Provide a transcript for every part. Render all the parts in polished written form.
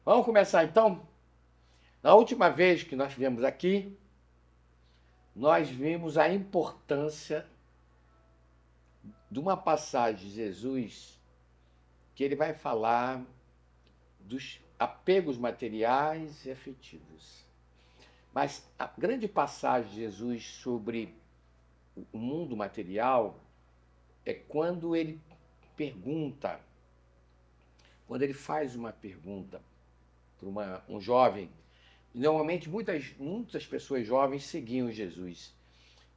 Vamos começar então? Na última vez que nós viemos aqui, nós vimos a importância de uma passagem de Jesus que ele vai falar dos apegos materiais e afetivos. Mas a grande passagem de Jesus sobre o mundo material é quando ele pergunta, quando ele faz uma pergunta para um jovem. Normalmente muitas pessoas jovens seguiam Jesus.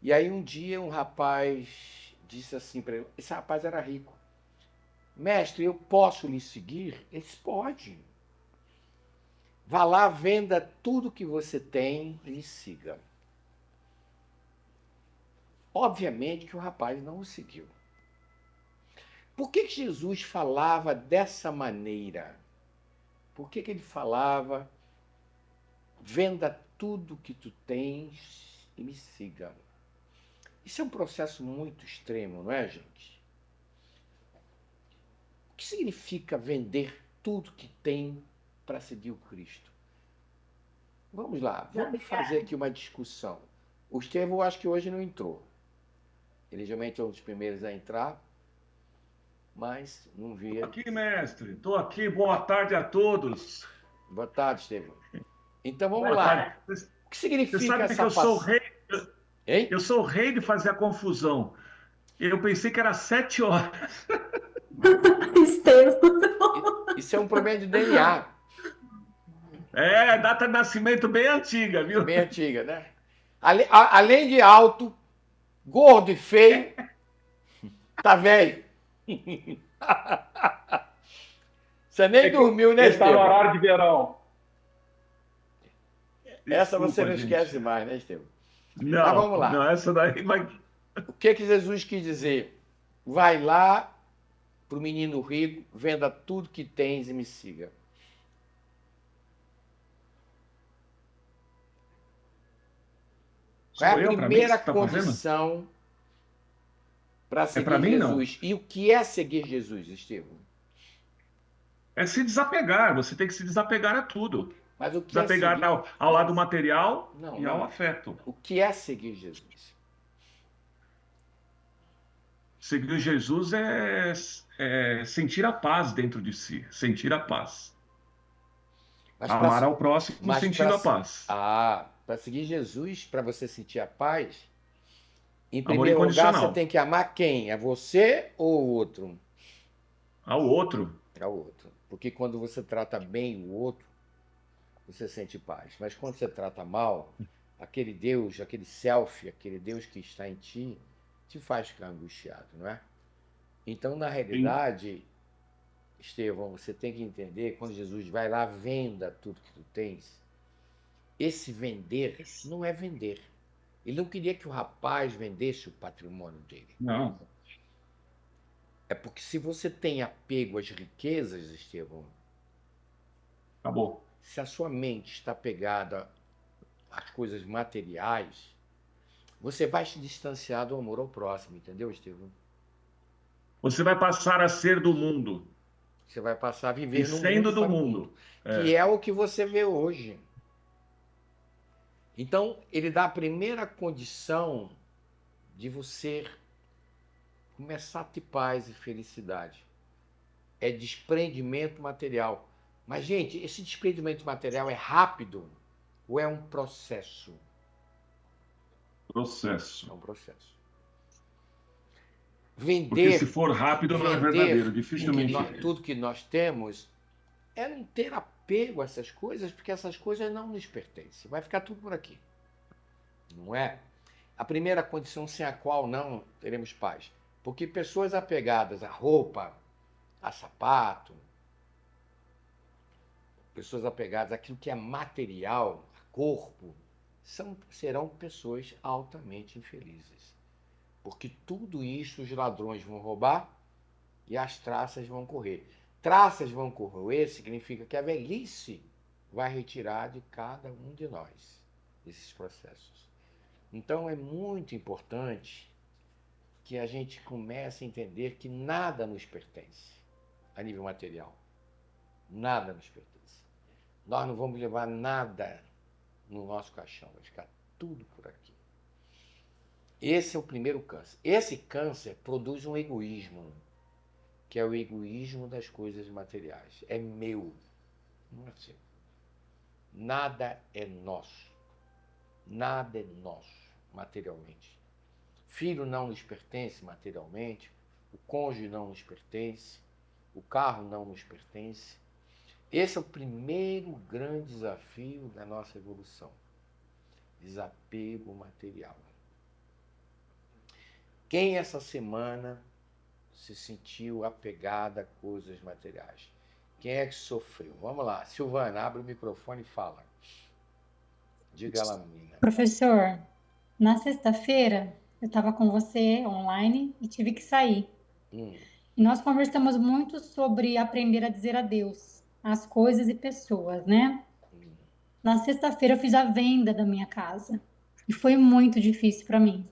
E aí um dia um rapaz disse assim para ele, esse rapaz era rico. Mestre, eu posso lhe seguir? Ele disse, pode. Vá lá, venda tudo que você tem e lhe siga. Obviamente que o rapaz não o seguiu. Por que Jesus falava dessa maneira? Por que ele falava, venda tudo que tu tens e me siga? Isso é um processo muito extremo, não é, gente? O que significa vender tudo que tem para seguir o Cristo? Vamos lá, vamos fazer aqui uma discussão. O Estevão, acho que hoje não entrou. Ele geralmente é um dos primeiros a entrar, mas não via. Aqui, mestre. Estou aqui. Boa tarde a todos. Boa tarde, Estevão. Então vamos Boa tarde. lá. O que Você significa sabe que essa eu sou o passagem? rei. Hein? Eu sou o rei de fazer a confusão. Eu pensei que era 7 horas. Estevam. Isso é um problema de DNA. É, data de nascimento bem antiga, É viu? bem antiga, né? Além de alto, gordo e feio, tá velho. Você nem dormiu, né, Está no Estevão? horário de verão. Essa você Desculpa, não gente. esquece mais, né, Estevão? Mas Não, vamos não, lá. essa daí vai. O que Jesus quis dizer? Vai lá pro menino rico, venda tudo que tens e me siga. Qual é Sou a eu para mim que primeira você está fazendo? condição para É para seguir mim, não? Jesus? E o que é seguir Jesus, Estevão? É se desapegar. Você tem que se desapegar a tudo. Mas o que é Desapegar seguir? ao lado material Não, e ao não. afeto. O que é seguir Jesus? Seguir Jesus é sentir a paz dentro de si, sentir a paz. Mas para Amar ao próximo mas para sentindo a paz. para seguir Jesus, para você sentir a paz, em Amor primeiro lugar você incondicional tem que amar quem? É você ou o outro? ao outro. É o outro. Porque quando você trata bem o outro, você sente paz. Mas quando você trata mal, aquele Deus, aquele self, aquele Deus que está em ti, te faz ficar angustiado, não é? Então, na Sim. realidade, Estevão, você tem que entender, quando Jesus vai lá, venda tudo que tu tens. Esse vender não é vender. Ele não queria que o rapaz vendesse o patrimônio dele. Não, É porque se você tem apego às riquezas, Estevão, acabou. se a sua mente está pegada às coisas materiais, você vai se distanciar do amor ao próximo, entendeu, Estevão? Você vai passar a ser do mundo Você vai passar a e viver num mundo sendo do para o mundo, mundo. que É. é o que você vê hoje. Então, ele dá a primeira condição de você começar a ter paz e felicidade. É desprendimento material. Mas, gente, esse desprendimento material é rápido ou é um processo? É Processo. um processo. Porque se Vender, for rápido, não é verdadeiro. vender Dificilmente. tudo que nós temos é não ter apego a essas coisas, porque essas coisas não nos pertencem. Vai ficar tudo por aqui. Não é? A primeira condição sem a qual não teremos paz. Porque pessoas apegadas à roupa, a sapato, pessoas apegadas àquilo que é material, a corpo, serão pessoas altamente infelizes. Porque tudo isso os ladrões vão roubar e as traças vão correr. Traças vão correr significa que a velhice vai retirar de cada um de nós esses processos. Então é muito importante que a gente comece a entender que nada nos pertence a nível material. Nada nos pertence. Nós não vamos levar nada no nosso caixão, vai ficar tudo por aqui. Esse é o primeiro câncer. Esse câncer produz um egoísmo, que é o egoísmo das coisas materiais. É meu, não é seu. Nada é nosso. Nada é nosso materialmente. Filho não nos pertence materialmente, o cônjuge não nos pertence, o carro não nos pertence. Esse é o primeiro grande desafio da nossa evolução. Desapego material. Quem essa semana se sentiu apegada a coisas materiais? Quem é que sofreu? Vamos lá, Silvana, abre o microfone e fala. Diga lá, menina. Professor, na sexta-feira eu estava com você online e tive que sair. Hum, E nós conversamos muito sobre aprender a dizer adeus às coisas e pessoas, né? hum. Na sexta-feira eu fiz a venda da minha casa e foi muito difícil para mim.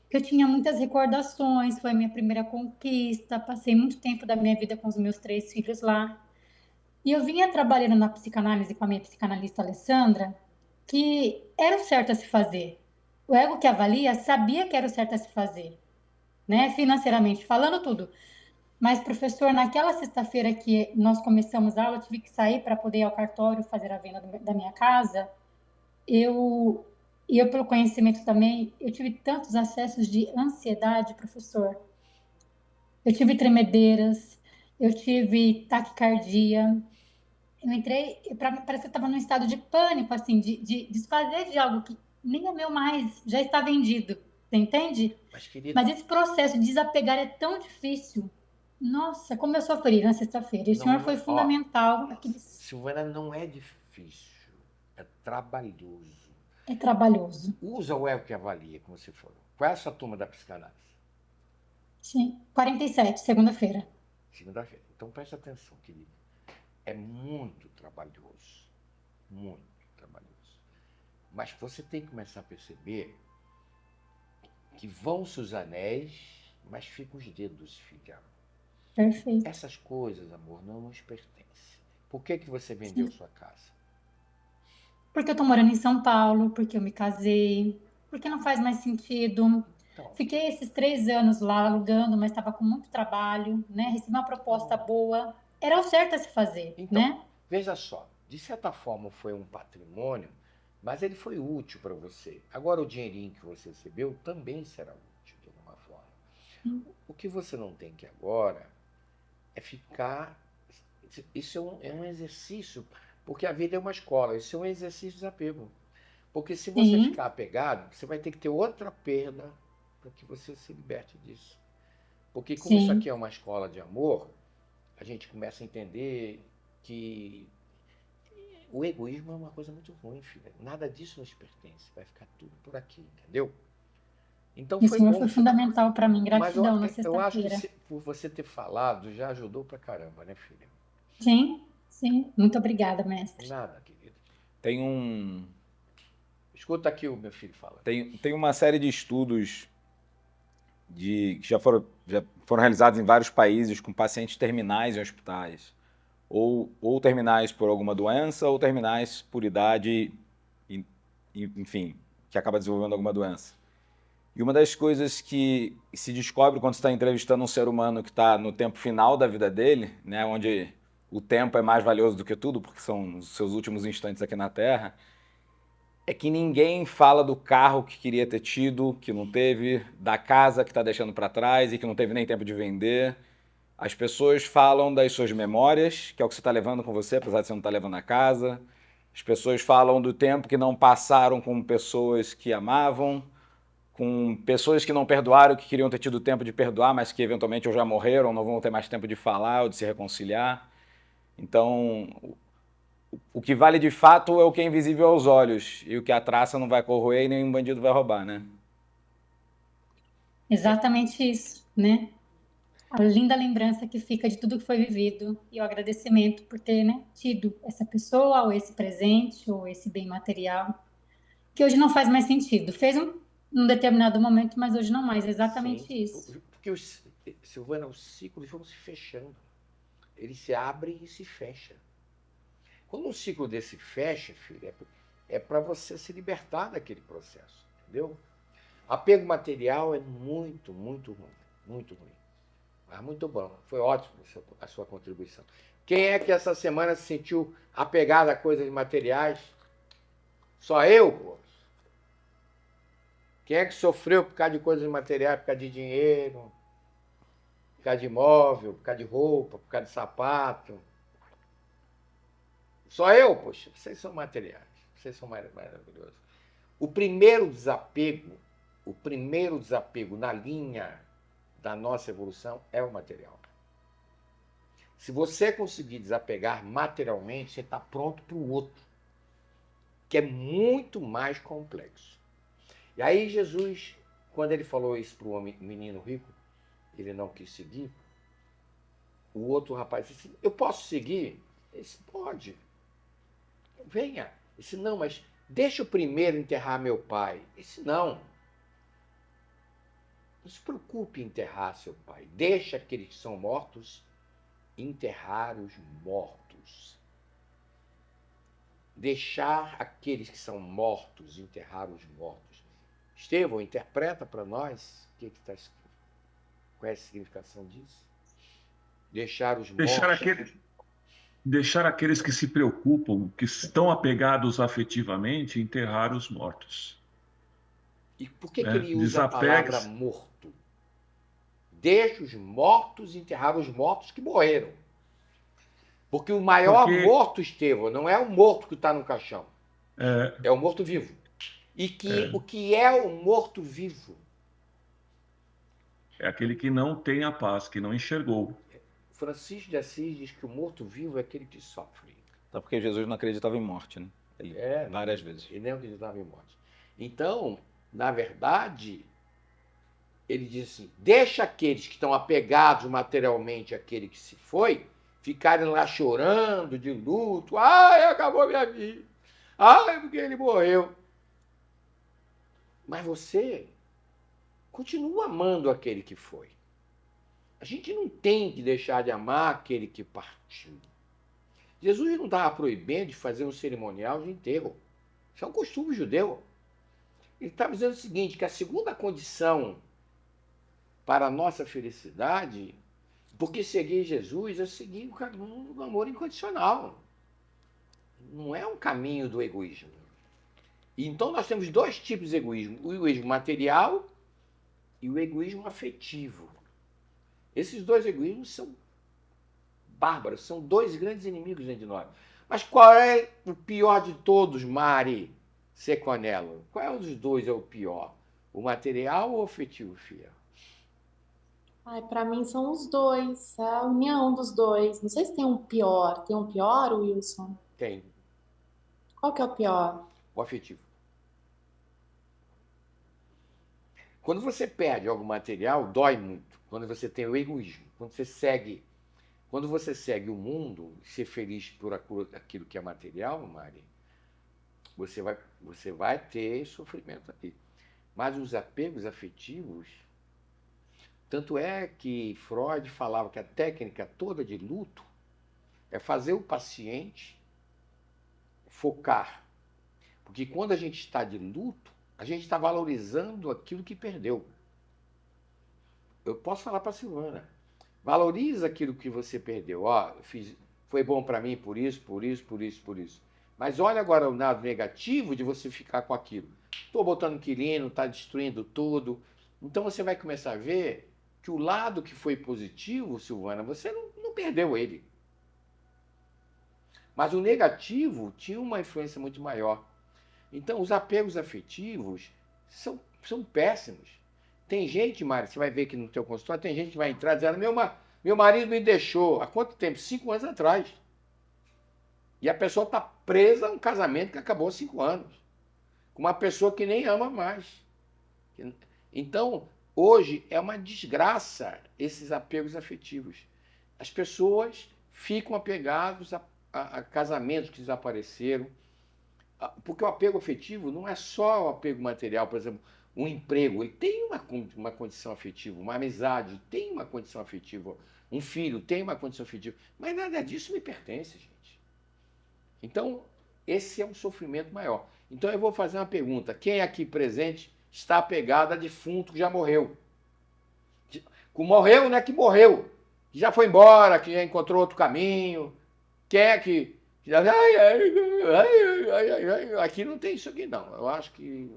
Porque eu tinha muitas recordações, foi a minha primeira conquista, passei muito tempo da minha vida com os meus 3 filhos lá. E eu vinha trabalhando na psicanálise com a minha psicanalista Alessandra, que era o certo a se fazer. O ego que avalia sabia que era o certo a se fazer, né? Financeiramente falando tudo. Mas, professor, naquela sexta-feira que nós começamos a aula, eu tive que sair para poder ir ao cartório fazer a venda da minha casa. Eu, e eu, pelo conhecimento também, eu tive tantos acessos de ansiedade, professor. Eu tive tremedeiras, eu tive taquicardia. Eu entrei, parece que eu estava num estado de pânico, assim, de desfazer de algo que nem é meu mais, já está vendido, você entende? Mas, querido, Mas esse processo de desapegar é tão difícil. Nossa, como eu sofri na sexta-feira. E o senhor foi ó, fundamental. Aqueles... Silvana, não é difícil, é trabalhoso. É trabalhoso. Usa o ego que avalia, como você falou. Qual é a sua turma da psicanálise? Sim. 47, segunda-feira. Segunda-feira. Então preste atenção, querido. É muito trabalhoso. Muito trabalhoso. Mas você tem que começar a perceber que vão-se os anéis, mas ficam os dedos, filha. Perfeito. Essas coisas, amor, não nos pertencem. Por que você vendeu Sim. sua casa? Porque eu tô morando em São Paulo, porque eu me casei, porque não faz mais sentido. Então, Fiquei esses 3 anos lá alugando, mas estava com muito trabalho, né? Recebi uma proposta boa. Era o certo a se fazer, então, né? veja só. De certa forma foi um patrimônio, mas ele foi útil para você. Agora o dinheirinho que você recebeu também será útil de alguma forma. O que você não tem que agora é ficar. Isso é um exercício, porque a vida é uma escola, isso é um exercício de desapego. Porque se você Sim, ficar apegado, você vai ter que ter outra perda para que você se liberte disso. Porque como isso sim. aqui é uma escola de amor, a gente começa a entender que o egoísmo é uma coisa muito ruim, filha. Nada disso nos pertence, vai ficar tudo por aqui, entendeu? Então E o foi senhor bom, foi fundamental para mim. mas Gratidão na eu acho que sexta-feira. por você ter falado já ajudou pra caramba, né, filha? Sim, sim. Muito obrigada, mestre. Nada, querido. Tem um, Escuta aqui o meu filho fala. tem uma série de estudos que já foram realizados em vários países com pacientes terminais em hospitais, ou terminais por alguma doença, ou terminais por idade, enfim, que acaba desenvolvendo alguma doença. E uma das coisas que se descobre quando você está entrevistando um ser humano que está no tempo final da vida dele, né, onde o tempo é mais valioso do que tudo, porque são os seus últimos instantes aqui na Terra, é que ninguém fala do carro que queria ter tido, que não teve, da casa que está deixando para trás e que não teve nem tempo de vender. As pessoas falam das suas memórias, que é o que você está levando com você, apesar de você não estar levando a casa. As pessoas falam do tempo que não passaram com pessoas que amavam, com pessoas que não perdoaram, que queriam ter tido tempo de perdoar, mas que eventualmente ou já morreram, não vão ter mais tempo de falar ou de se reconciliar. Então, o que vale de fato é o que é invisível aos olhos, e o que a traça não vai corroer e nenhum bandido vai roubar, né? Exatamente isso, né? A linda lembrança que fica de tudo que foi vivido e o agradecimento por ter, né, tido essa pessoa, ou esse presente, ou esse bem material, que hoje não faz mais sentido. Fez num determinado momento, mas hoje não mais. Sim, Exatamente isso. porque Silvana, os ciclos vão se fechando. Eles se abrem e se fecham. Quando um ciclo desse fecha, filho, é para você se libertar daquele processo, entendeu? Apego material é muito, muito ruim, muito ruim. Mas muito bom, foi ótimo a sua contribuição. Quem é que essa semana se sentiu apegado a coisas materiais? Só eu, pô. Quem é que sofreu por causa de coisas materiais, por causa de dinheiro, por causa de imóvel, por causa de roupa, por causa de sapato? Só eu, poxa, vocês são materiais, vocês são maravilhosos. O primeiro desapego na linha da nossa evolução é o material. Se você conseguir desapegar materialmente, você está pronto para o outro, que é muito mais complexo. E aí Jesus, quando ele falou isso para o menino rico, ele não quis seguir, o outro rapaz disse assim, eu posso seguir? Ele disse, pode. Venha. Ele disse, não, mas deixa eu primeiro enterrar meu pai. Ele disse, não. Não se preocupe em enterrar seu pai. Deixa aqueles que são mortos enterrar os mortos. Deixar aqueles que são mortos enterrar os mortos. Estevão, interpreta para nós o que está escrito. Qual é a significação disso? Deixar os mortos. Deixar aqueles que se preocupam, que estão apegados afetivamente, enterrar os mortos. E por que ele usa a palavra morto? Deixa os mortos enterrar os mortos que morreram. Porque o maior morto, Estevão, não é o morto que está no caixão. É o morto-vivo. E o que é o morto-vivo? É aquele que não tem a paz, que não enxergou. Francisco de Assis diz que o morto-vivo é aquele que sofre. Até porque Jesus não acreditava em morte, né? Várias vezes. Ele não acreditava em morte. Então, na verdade, ele diz assim, deixa aqueles que estão apegados materialmente àquele que se foi, ficarem lá chorando de luto. Ai, acabou minha vida. Ai, porque ele morreu. Mas você continua amando aquele que foi. A gente não tem que deixar de amar aquele que partiu. Jesus não estava proibendo de fazer um cerimonial de enterro. Isso é um costume judeu. Ele estava dizendo o seguinte, que a segunda condição para a nossa felicidade, porque seguir Jesus é seguir o caminho do amor incondicional. Não é um caminho do egoísmo. E então nós temos dois tipos de egoísmo. O egoísmo material e o egoísmo afetivo. Esses dois egoísmos são bárbaros, são dois grandes inimigos dentro de nós. Mas qual é o pior de todos, Mari Seconello? Qual é dos dois é o pior? O material ou o afetivo, filha? Para mim são os dois, é a união dos dois. Não sei se tem um pior. Tem um pior, Wilson? Tem. Qual que é o pior? O afetivo. Quando você perde algo material, dói muito. Quando você tem o egoísmo, quando você segue o mundo, ser feliz por aquilo que é material, Mari, você vai ter sofrimento aqui. Mas os apegos afetivos, tanto é que Freud falava que a técnica toda de luto é fazer o paciente focar. Porque quando a gente está de luto, a gente está valorizando aquilo que perdeu. Eu posso falar para a Silvana, valoriza aquilo que você perdeu. Foi bom para mim por isso. Mas olha agora o lado negativo de você ficar com aquilo. Estou botando inquilino, está destruindo tudo. Então você vai começar a ver que o lado que foi positivo, Silvana, você não perdeu ele. Mas o negativo tinha uma influência muito maior. Então os apegos afetivos são péssimos. Tem gente, Mari, você vai ver aqui no teu consultório, tem gente que vai entrar dizendo, meu marido me deixou. Há quanto tempo? 5 anos atrás. E a pessoa está presa a um casamento que acabou há 5 anos. Com uma pessoa que nem ama mais. Então, hoje é uma desgraça esses apegos afetivos. As pessoas ficam apegadas a casamentos que desapareceram. Porque o apego afetivo não é só o apego material, por exemplo, um emprego, ele tem uma condição afetiva, uma amizade tem uma condição afetiva, um filho tem uma condição afetiva, mas nada disso me pertence, gente. Então, esse é um sofrimento maior. Então, eu vou fazer uma pergunta. Quem aqui presente está apegado a defunto que já morreu? Morreu, não é que morreu. Que já foi embora, que já encontrou outro caminho. Quem é que... Aqui não tem isso aqui, não. Eu acho que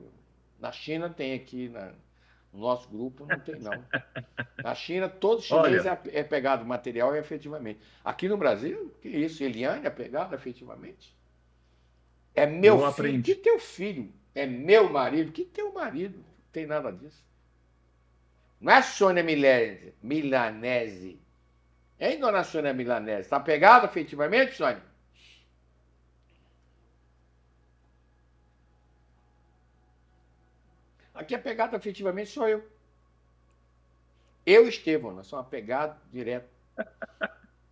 na China tem aqui, no nosso grupo não tem, não. Na China, todo chinês Olha, é pegado material e efetivamente. Aqui no Brasil, que isso? Eliane é pegado efetivamente? É meu eu filho. Que aprendi. teu filho? É meu marido? Que teu marido? Não tem nada disso. Não é Sônia Milanese. Hein, dona Sônia Milanese? Está pegada efetivamente, Sônia? Aqui é pegada efetivamente sou eu. Eu e Estevão, nós somos apegados direto.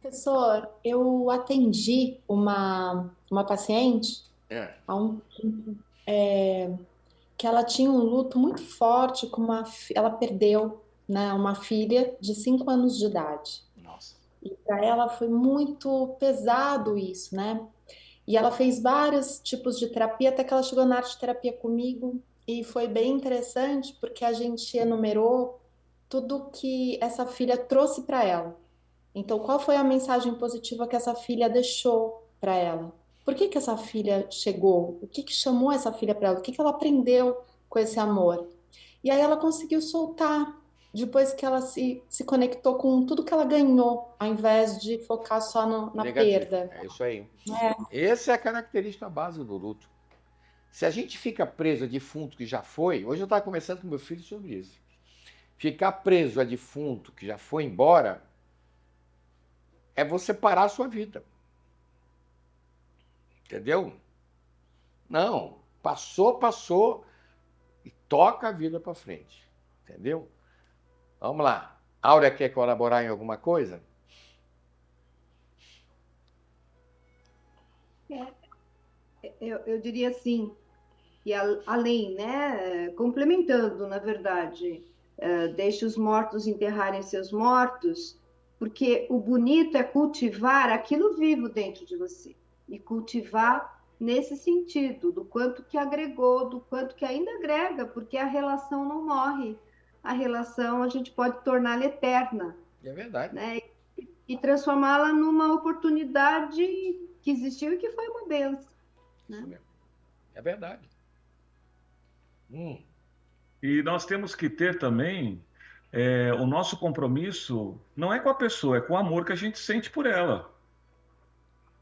Professor, eu atendi uma paciente É. há um tempo, que ela tinha um luto muito forte com ela perdeu, né, uma filha de 5 anos de idade. Nossa. E para ela foi muito pesado isso, né? E ela fez vários tipos de terapia, até que ela chegou na arte terapia comigo, e foi bem interessante porque a gente enumerou tudo que essa filha trouxe para ela. Então, qual foi a mensagem positiva que essa filha deixou para ela? Por que que essa filha chegou? O que que chamou essa filha para ela? O que que ela aprendeu com esse amor? E aí ela conseguiu soltar, depois que ela se conectou com tudo que ela ganhou, ao invés de focar só na Negativo. perda. É isso aí. Essa é a característica base do luto. Se a gente fica preso a defunto que já foi, hoje eu estava conversando com meu filho sobre isso. Ficar preso a defunto que já foi embora é você parar a sua vida. Entendeu? Não. Passou, passou e toca a vida para frente. Entendeu? Vamos lá. Áurea quer colaborar em alguma coisa? Eu diria assim, que além, né, complementando, na verdade, deixe os mortos enterrarem seus mortos, porque o bonito é cultivar aquilo vivo dentro de você, e cultivar nesse sentido, do quanto que agregou, do quanto que ainda agrega, porque a relação não morre, a relação a gente pode torná-la eterna, É verdade. né, e transformá-la numa oportunidade que existiu e que foi uma benção. Isso mesmo. É verdade. E nós temos que ter também o nosso compromisso, não é com a pessoa, é com o amor que a gente sente por ela.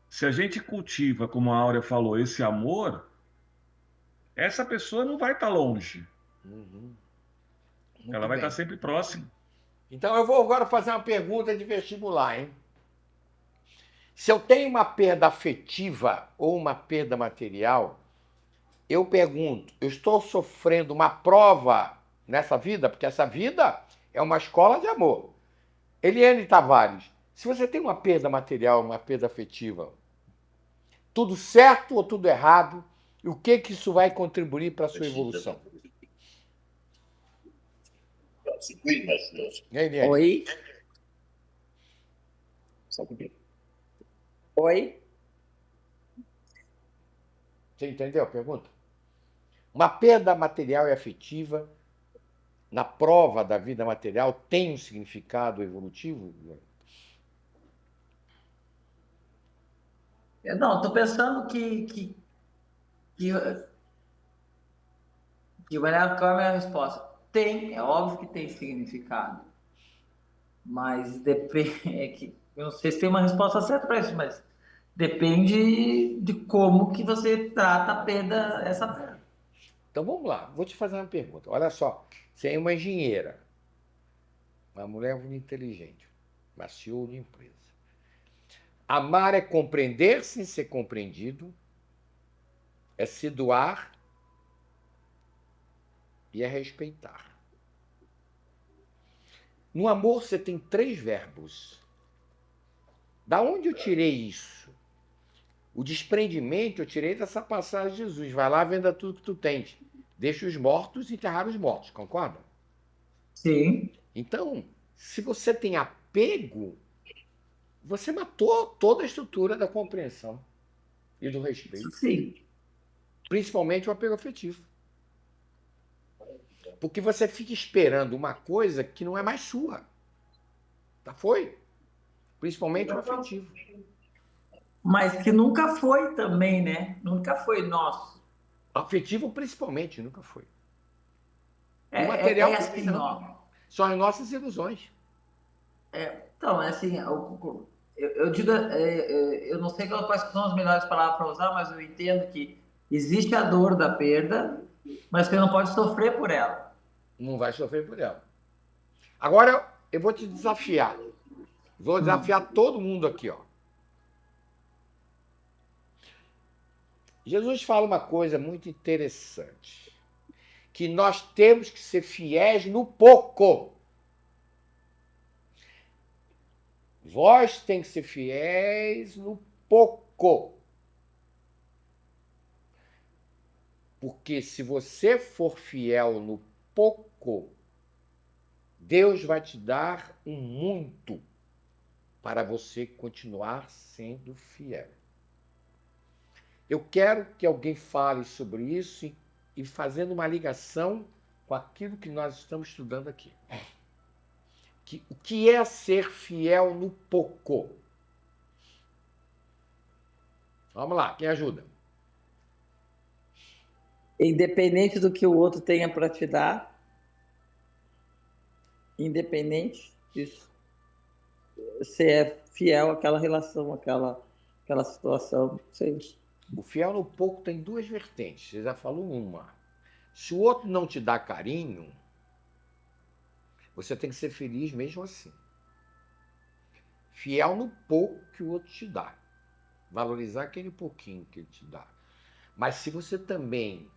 Se a gente cultiva, como a Áurea falou, esse amor, essa pessoa não vai estar longe. Muito Ela vai bem. estar sempre próxima. Então eu vou agora fazer uma pergunta de vestibular, hein? Se eu tenho uma perda afetiva ou uma perda material, eu pergunto, eu estou sofrendo uma prova nessa vida? Porque essa vida é uma escola de amor. Eliane Tavares, se você tem uma perda material, uma perda afetiva, tudo certo ou tudo errado? E o que isso vai contribuir para a sua evolução? E aí, Eliane? Oi? Só um pouquinho. Oi? Você entendeu a pergunta? Uma perda material e afetiva na prova da vida material tem um significado evolutivo? Eu não, estou pensando que, qual é a minha resposta? Tem, é óbvio que tem significado. Mas depende. Eu não sei se tem uma resposta certa para isso, mas depende de como que você trata a perda, essa perda. Então vamos lá, vou te fazer uma pergunta. Olha só, você é uma engenheira, uma mulher muito inteligente, uma CEO de empresa. Amar é compreender sem ser compreendido, é se doar e é respeitar. No amor você tem 3 verbos. Da onde eu tirei isso? O desprendimento eu tirei dessa passagem de Jesus. Vai lá, venda tudo que tu tens. Deixa os mortos enterrar os mortos, concorda? Sim. Então, se você tem apego, você matou toda a estrutura da compreensão. e do respeito. Sim. Principalmente o apego afetivo. Porque você fica esperando uma coisa que não é mais sua. Tá? Foi? Principalmente o afetivo. Mas que nunca foi também, né? Nunca foi nosso. Afetivo, principalmente, nunca foi. É, O material é também assim, não. ó. São as nossas ilusões. Então, é assim, eu digo, eu não sei quais são as melhores palavras para usar, mas eu entendo que existe a dor da perda, mas você não pode sofrer por ela. Não vai sofrer por ela. Agora, eu vou te desafiar. Vou desafiar todo mundo aqui, ó. Jesus fala uma coisa muito interessante. Que nós temos que ser fiéis no pouco. Vós tem que ser fiéis no pouco. Porque se você for fiel no pouco, Deus vai te dar um muito para você continuar sendo fiel. Eu quero que alguém fale sobre isso e fazendo uma ligação com aquilo que nós estamos estudando aqui. O que é ser fiel no pouco? Vamos lá, quem ajuda? Independente do que o outro tenha para te dar, independente disso, você é fiel àquela relação, àquela situação. Sei. O fiel no pouco tem duas vertentes. Você já falou uma. Se o outro não te dá carinho, você tem que ser feliz mesmo assim. Fiel no pouco que o outro te dá. Valorizar aquele pouquinho que ele te dá. Mas se você também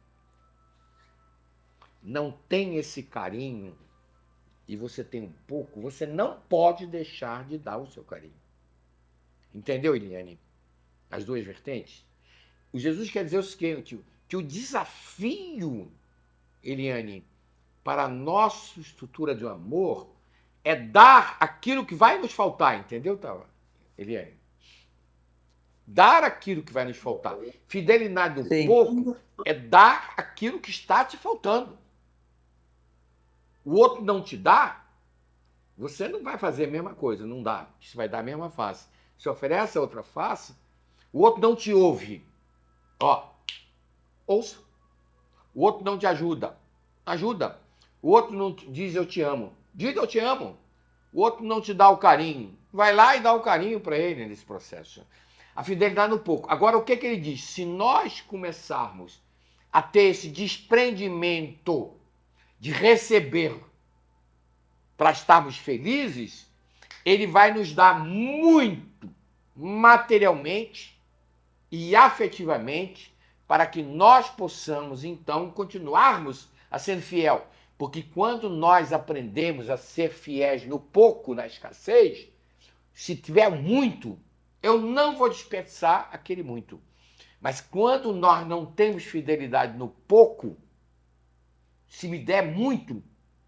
não tem esse carinho e você tem um pouco, você não pode deixar de dar o seu carinho. Entendeu, Eliane? As duas vertentes? O Jesus quer dizer o seguinte, que o desafio, Eliane, para a nossa estrutura de amor é dar aquilo que vai nos faltar, entendeu, Eliane? Dar aquilo que vai nos faltar. Fidelidade do Sim. pouco é dar aquilo que está te faltando. O outro não te dá, você não vai fazer a mesma coisa, não dá. Você vai dar a mesma face. Se oferece a outra face, o outro não te ouve. Ó, ouça. O outro não te ajuda. Ajuda. O outro não te diz eu te amo. Diga eu te amo. O outro não te dá o carinho. Vai lá e dá o carinho para ele nesse processo. A fidelidade no pouco. Agora, o que ele diz? Se nós começarmos a ter esse desprendimento de receber para estarmos felizes, ele vai nos dar muito materialmente e afetivamente para que nós possamos, então, continuarmos a ser fiel. Porque quando nós aprendemos a ser fiéis no pouco, na escassez, se tiver muito, eu não vou desperdiçar aquele muito. Mas quando nós não temos fidelidade no pouco, se me der muito,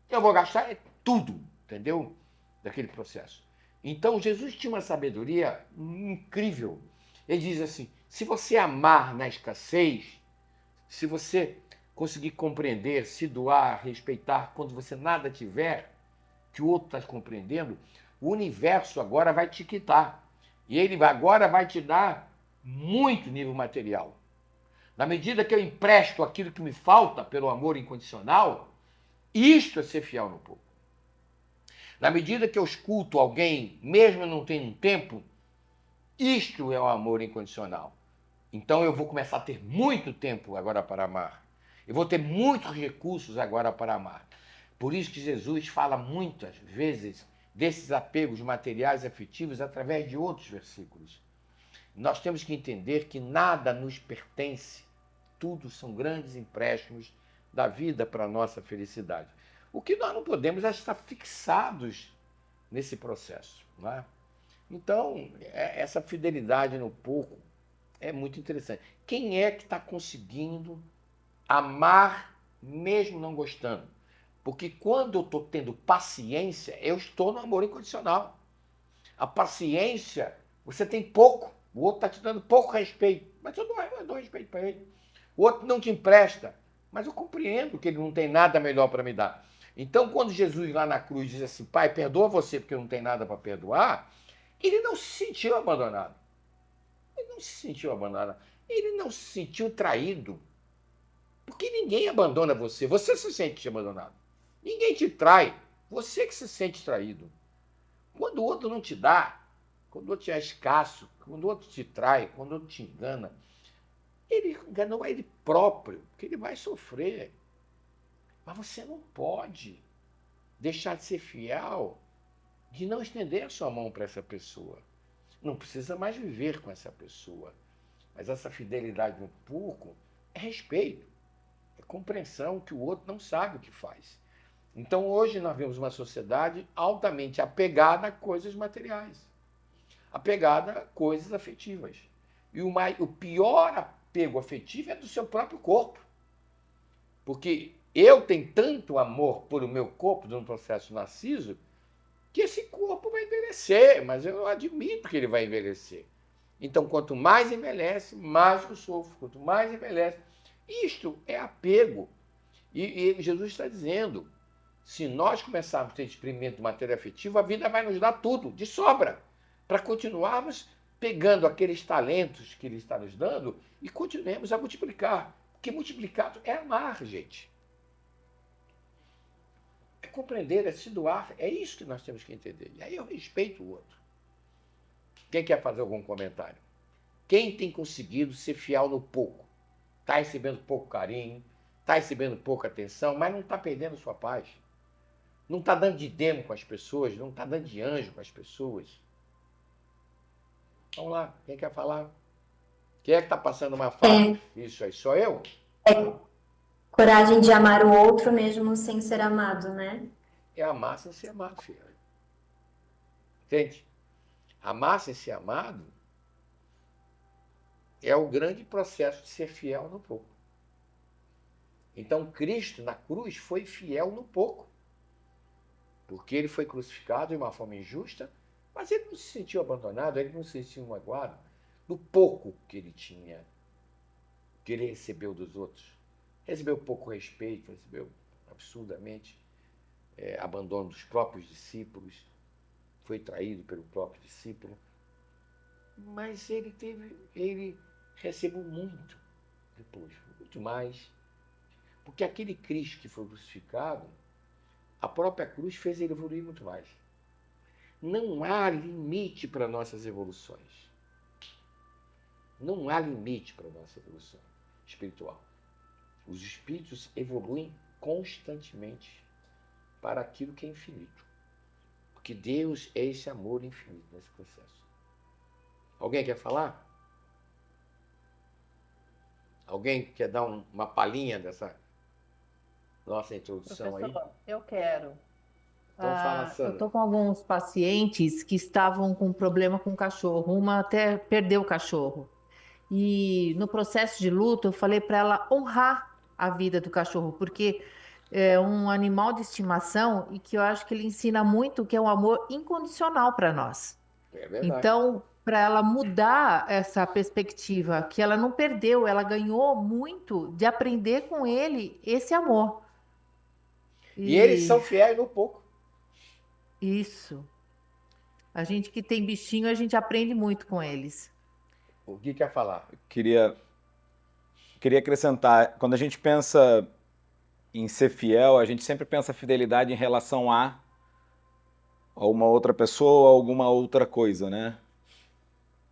eu vou gastar tudo, entendeu? Daquele processo. Então, Jesus tinha uma sabedoria incrível. Ele diz assim, se você amar na escassez, se você conseguir compreender, se doar, respeitar, quando você nada tiver, que o outro está compreendendo, o universo agora vai te quitar. E ele agora vai te dar muito nível material. Na medida que eu empresto aquilo que me falta pelo amor incondicional, isto é ser fiel no pouco. Na medida que eu escuto alguém, mesmo não tendo tempo, isto é o amor incondicional. Então eu vou começar a ter muito tempo agora para amar. Eu vou ter muitos recursos agora para amar. Por isso que Jesus fala muitas vezes desses apegos materiais e afetivos através de outros versículos. Nós temos que entender que nada nos pertence. Tudo são grandes empréstimos da vida para a nossa felicidade. O que nós não podemos é estar fixados nesse processo. Não é? Então, essa fidelidade no pouco é muito interessante. Quem é que está conseguindo amar mesmo não gostando? Porque quando eu estou tendo paciência, eu estou no amor incondicional. A paciência, você tem pouco, o outro está te dando pouco respeito. Mas eu dou respeito para ele. O outro não te empresta, mas eu compreendo que ele não tem nada melhor para me dar. Então, quando Jesus lá na cruz diz assim, Pai, perdoa você porque não tem nada para perdoar, ele não se sentiu abandonado. Ele não se sentiu abandonado. Ele não se sentiu traído. Porque ninguém abandona você. Você se sente abandonado. Ninguém te trai. Você que se sente traído. Quando o outro não te dá, quando o outro é escasso, quando o outro te trai, quando o outro te engana, ele enganou a ele próprio, porque ele vai sofrer. Mas você não pode deixar de ser fiel, de não estender a sua mão para essa pessoa. Não precisa mais viver com essa pessoa. Mas essa fidelidade no pouco é respeito, é compreensão que o outro não sabe o que faz. Então, hoje nós vemos uma sociedade altamente apegada a coisas materiais, apegada a coisas afetivas. E o pior apego afetivo é do seu próprio corpo. Porque eu tenho tanto amor por o meu corpo, no processo narciso, que esse corpo vai envelhecer, mas eu admito que ele vai envelhecer. Então, quanto mais envelhece, mais eu sofro. Quanto mais envelhece. Isto é apego. E Jesus está dizendo, se nós começarmos a ter experimento de matéria afetiva, a vida vai nos dar tudo, de sobra, para continuarmos pegando aqueles talentos que Ele está nos dando e continuemos a multiplicar. Porque multiplicado é amar, gente. É compreender, é se doar. É isso que nós temos que entender. E aí eu respeito o outro. Quem quer fazer algum comentário? Quem tem conseguido ser fiel no pouco? Está recebendo pouco carinho, está recebendo pouca atenção, mas não está perdendo sua paz. Não está dando de demo com as pessoas, não está dando de anjo com as pessoas. Vamos lá, quem quer falar? Quem é que está passando uma fase difícil aí? Sou eu? Coragem de amar o outro mesmo sem ser amado, né? É amar sem ser amado, filho. Entende? Amar sem ser amado é o grande processo de ser fiel no pouco. Então, Cristo, na cruz, foi fiel no pouco. Porque ele foi crucificado de uma forma injusta, mas ele não se sentiu abandonado, ele não se sentiu magoado do pouco que ele tinha, que ele recebeu dos outros. Recebeu pouco respeito, recebeu absurdamente abandono dos próprios discípulos, foi traído pelo próprio discípulo, mas ele recebeu muito depois, muito mais, porque aquele Cristo que foi crucificado, a própria cruz fez ele evoluir muito mais. Não há limite para nossas evoluções. Não há limite para a nossa evolução espiritual. Os espíritos evoluem constantemente para aquilo que é infinito. Porque Deus é esse amor infinito nesse processo. Alguém quer falar? Alguém quer dar uma palhinha dessa nossa introdução aí? Professor, eu quero. Então fala, Eu Sandra. estou com alguns pacientes que estavam com problema com o cachorro. Uma até perdeu o cachorro. E no processo de luto, eu falei para ela honrar a vida do cachorro, porque é um animal de estimação e que eu acho que ele ensina muito que é um amor incondicional para nós. É verdade. Então, para ela mudar essa perspectiva, que ela não perdeu, ela ganhou muito de aprender com ele esse amor. E eles são fiéis no pouco. Isso. A gente que tem bichinho, a gente aprende muito com eles. O que quer falar? Queria acrescentar, quando a gente pensa em ser fiel, a gente sempre pensa fidelidade em relação a uma outra pessoa ou alguma outra coisa, né?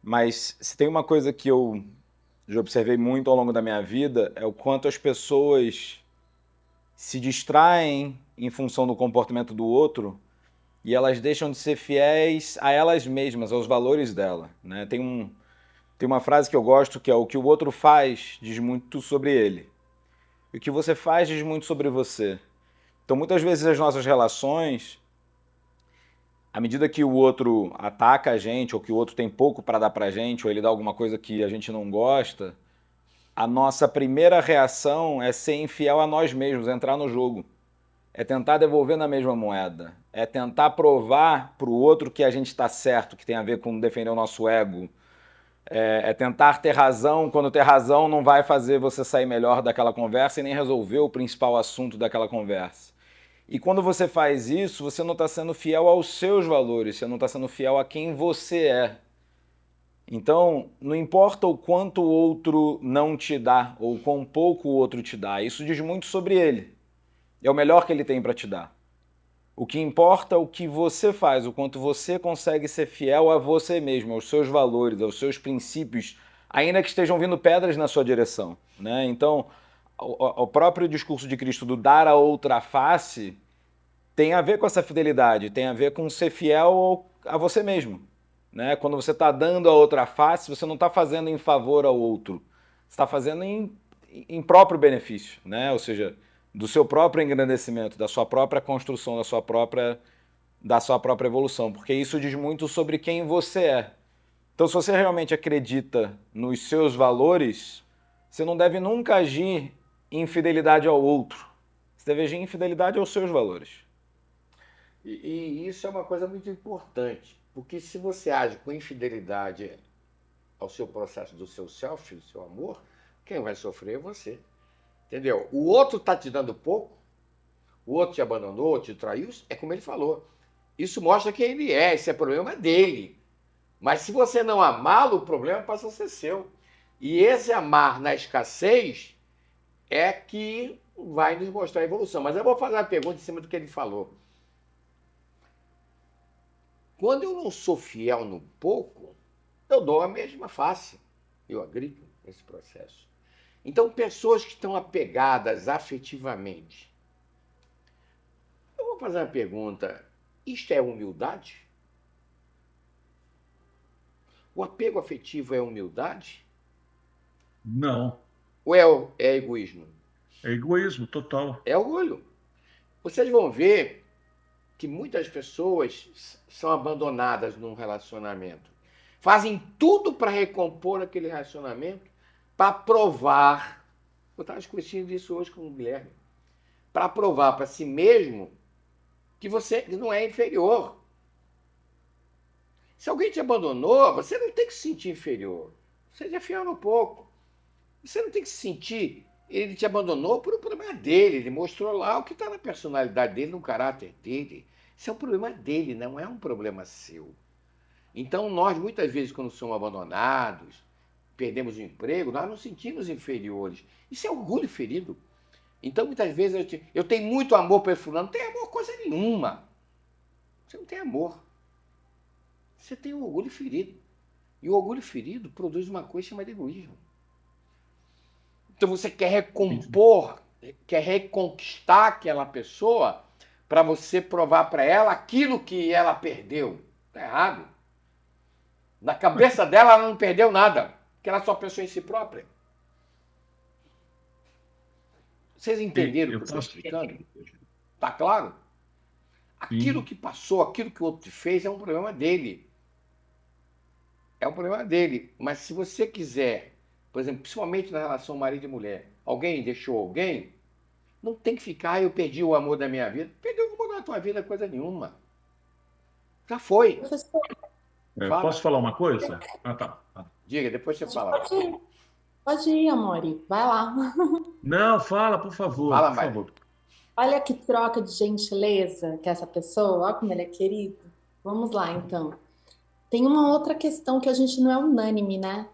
Mas se tem uma coisa que eu já observei muito ao longo da minha vida, é o quanto as pessoas se distraem em função do comportamento do outro e elas deixam de ser fiéis a elas mesmas, aos valores dela, né? Tem uma frase que eu gosto que é: o que o outro faz diz muito sobre ele. E o que você faz diz muito sobre você. Então, muitas vezes as nossas relações, à medida que o outro ataca a gente, ou que o outro tem pouco para dar pra gente, ou ele dá alguma coisa que a gente não gosta, a nossa primeira reação é ser infiel a nós mesmos, entrar no jogo. É tentar devolver na mesma moeda. É tentar provar pro outro que a gente está certo, que tem a ver com defender o nosso ego. É tentar ter razão, quando ter razão não vai fazer você sair melhor daquela conversa e nem resolver o principal assunto daquela conversa. E quando você faz isso, você não está sendo fiel aos seus valores, você não está sendo fiel a quem você é. Então, não importa o quanto o outro não te dá, ou quão pouco o outro te dá, isso diz muito sobre ele. É o melhor que ele tem para te dar. O que importa é o que você faz, o quanto você consegue ser fiel a você mesmo, aos seus valores, aos seus princípios, ainda que estejam vindo pedras na sua direção, né? Então, o próprio discurso de Cristo do dar a outra face tem a ver com essa fidelidade, tem a ver com ser fiel a você mesmo, né? Quando você está dando a outra face, você não está fazendo em favor ao outro, você está fazendo em próprio benefício, né? Ou seja, do seu próprio engrandecimento, da sua própria construção, da sua própria evolução, porque isso diz muito sobre quem você é. Então, se você realmente acredita nos seus valores, você não deve nunca agir em fidelidade ao outro. Você deve agir em fidelidade aos seus valores. E isso é uma coisa muito importante, porque se você age com infidelidade ao seu processo do seu self, do seu amor, quem vai sofrer é você. Entendeu? O outro está te dando pouco, o outro te abandonou, te traiu, é como ele falou. Isso mostra quem ele é, esse é problema dele. Mas se você não amá-lo, o problema passa a ser seu. E esse amar na escassez é que vai nos mostrar a evolução. Mas eu vou fazer uma pergunta em cima do que ele falou. Quando eu não sou fiel no pouco, eu dou a mesma face. Eu agrido nesse processo. Então, pessoas que estão apegadas afetivamente. Eu vou fazer uma pergunta. Isto é humildade? O apego afetivo é humildade? Não. Ou é egoísmo? É egoísmo total. É orgulho. Vocês vão ver que muitas pessoas são abandonadas num relacionamento. Fazem tudo para recompor aquele relacionamento, para provar, eu estava discutindo isso hoje com o Guilherme, para provar para si mesmo que você não é inferior. Se alguém te abandonou, você não tem que se sentir inferior. Seja fiel no pouco. Você não tem que se sentir, ele te abandonou por um problema dele, ele mostrou lá o que está na personalidade dele, no caráter dele. Isso é um problema dele, não é um problema seu. Então nós, muitas vezes, quando somos abandonados, perdemos o emprego, nós nos sentimos inferiores. Isso é orgulho ferido. Então, muitas vezes, eu tenho muito amor para esse fulano. Não tem amor coisa nenhuma. Você não tem amor. Você tem um orgulho ferido. E o orgulho ferido produz uma coisa chamada egoísmo. Então, você quer recompor, quer reconquistar aquela pessoa para você provar para ela aquilo que ela perdeu. Está errado. Na cabeça dela, ela não perdeu nada. Porque ela só pensou em si própria. Vocês entenderam o que eu estou explicando? Está claro? Aquilo que passou, aquilo que o outro te fez é um problema dele. É um problema dele. Mas se você quiser, por exemplo, principalmente na relação marido e mulher, alguém deixou alguém, não tem que ficar, eu perdi o amor da minha vida. Perdeu o amor da tua vida, coisa nenhuma. Já foi. Posso falar uma coisa? Ah, tá. Diga, depois você fala. Pode ir, amore. Vai lá. Não, fala, por favor. Fala, por Mari. favor. Olha que troca de gentileza que essa pessoa, olha como ele é querido. Vamos lá, então. Tem uma outra questão que a gente não é unânime, né?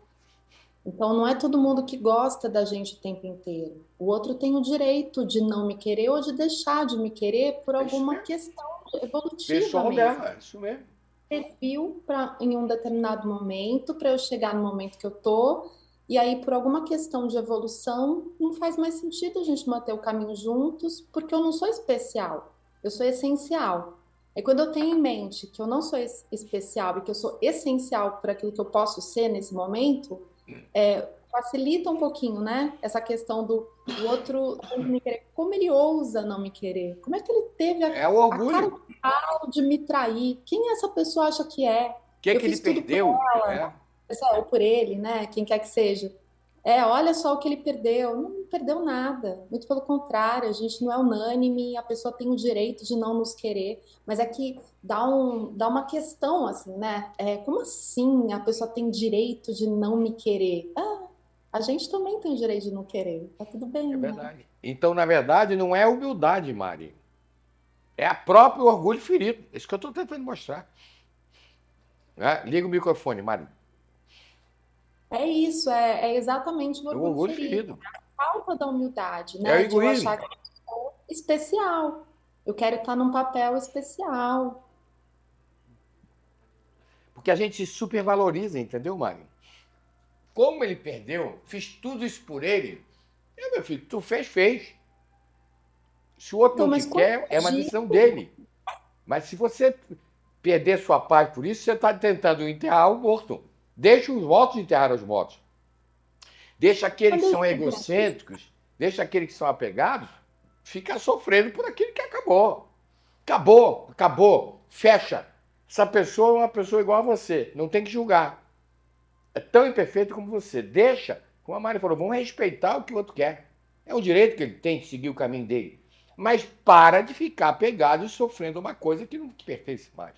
Então, não é todo mundo que gosta da gente o tempo inteiro. O outro tem o direito de não me querer ou de deixar de me querer por alguma questão evolutiva Pessoal mesmo. dela, isso mesmo. Perfil em um determinado momento, para eu chegar no momento que eu tô, e aí por alguma questão de evolução, não faz mais sentido a gente manter o caminho juntos, porque eu não sou especial, eu sou essencial. E quando eu tenho em mente que eu não sou especial e que eu sou essencial para aquilo que eu posso ser nesse momento, facilita um pouquinho, né? Essa questão do outro não me querer. Como ele ousa não me querer? Como é que ele teve É o orgulho. a cara de me trair? Quem essa pessoa acha que é? O que Eu ele fiz tudo por perdeu? ela, ou por ele, né? Quem quer que seja. Olha só o que ele perdeu. Não perdeu nada. Muito pelo contrário, a gente não é unânime, a pessoa tem o direito de não nos querer, mas é que dá uma questão assim, né? Como assim a pessoa tem direito de não me querer? A gente também tem o direito de não querer. Tá tudo bem, É né? verdade. Então, na verdade, não é humildade, Mari. É a próprio orgulho ferido. É isso que eu estou tentando mostrar. Né? Liga o microfone, Mari. É isso, é exatamente o É o orgulho orgulho ferido. ferido. Falta da humildade, É o né? De eu egoísmo. achar que eu sou especial. Eu quero estar num papel especial. Porque a gente se supervaloriza, entendeu, Mari? Como ele perdeu, fiz tudo isso por ele. Meu filho, tu fez. Se o outro Então, não te mas quando quer, é eu uma digo, decisão dele. Mas se você perder sua paz por isso, você está tentando enterrar o morto. Deixa os mortos enterrar os mortos. Deixa aqueles quando que eu são digo isso, egocêntricos, deixa aqueles que são apegados, ficar sofrendo por aquilo que acabou. Acabou. Fecha. Essa pessoa é uma pessoa igual a você. Não tem que julgar. É tão imperfeito como você. Deixa, como a Mari falou, vamos respeitar o que o outro quer. É um direito que ele tem de seguir o caminho dele. Mas para de ficar pegado e sofrendo uma coisa que não te pertence mais.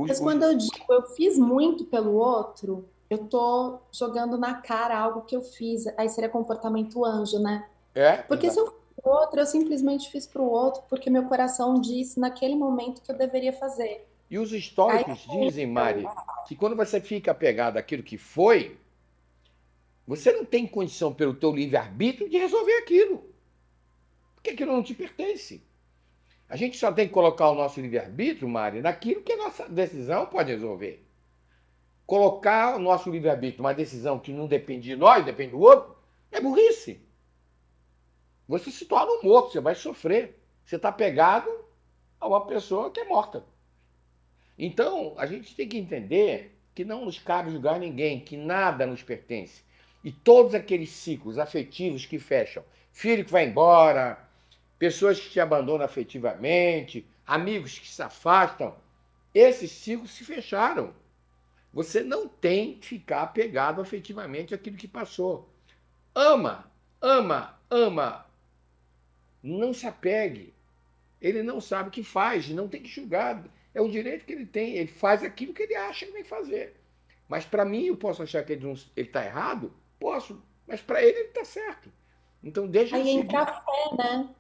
mas quando eu digo eu fiz muito pelo outro, eu tô jogando na cara algo que eu fiz. Aí seria comportamento anjo, né? Porque se Exato. eu fiz pro outro, eu simplesmente fiz pro outro porque meu coração disse naquele momento que eu deveria fazer. E os Aí históricos dizem, Mari, que quando você fica apegado àquilo que foi, você não tem condição, pelo teu livre-arbítrio, de resolver aquilo. Porque aquilo não te pertence. A gente só tem que colocar o nosso livre-arbítrio, Mari, naquilo que a nossa decisão pode resolver. Colocar o nosso livre-arbítrio numa decisão que não depende de nós, depende do outro, é burrice. Você se torna um morto, você vai sofrer. Você está pegado a uma pessoa que é morta. Então, a gente tem que entender que não nos cabe julgar ninguém, que nada nos pertence. E todos aqueles ciclos afetivos que fecham, filho que vai embora, pessoas que te abandonam afetivamente, amigos que se afastam, esses ciclos se fecharam. Você não tem que ficar apegado afetivamente àquilo que passou. Ama, ama. Não se apegue. Ele não sabe o que faz, não tem que julgar. É o direito que ele tem. Ele faz aquilo que ele acha que tem que fazer. Mas para mim, eu posso achar que ele está errado? Posso. Mas para ele está certo. Então deixa ele Aí entra seguir. a fé, né?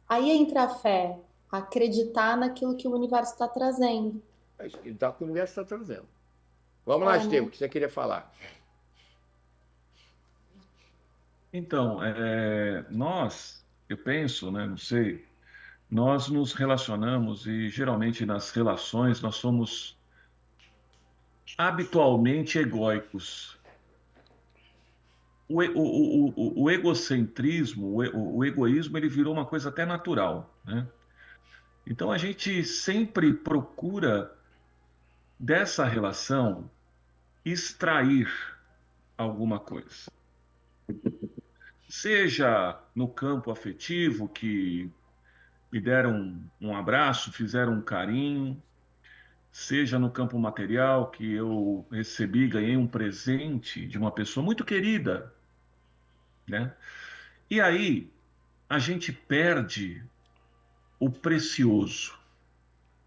Aí entra a fé, acreditar naquilo que o universo está trazendo. É isso que o universo está trazendo. Vamos lá, Estevam, o Né? que você queria falar? Então, eu penso, né, não sei, nós nos relacionamos e geralmente nas relações nós somos habitualmente egóicos. O egocentrismo, o egoísmo, ele virou uma coisa até natural, né? Então a gente sempre procura dessa relação extrair alguma coisa. Seja no campo afetivo, que me deram um abraço, fizeram um carinho, seja no campo material, que eu recebi, ganhei um presente de uma pessoa muito querida, né? E aí a gente perde o precioso,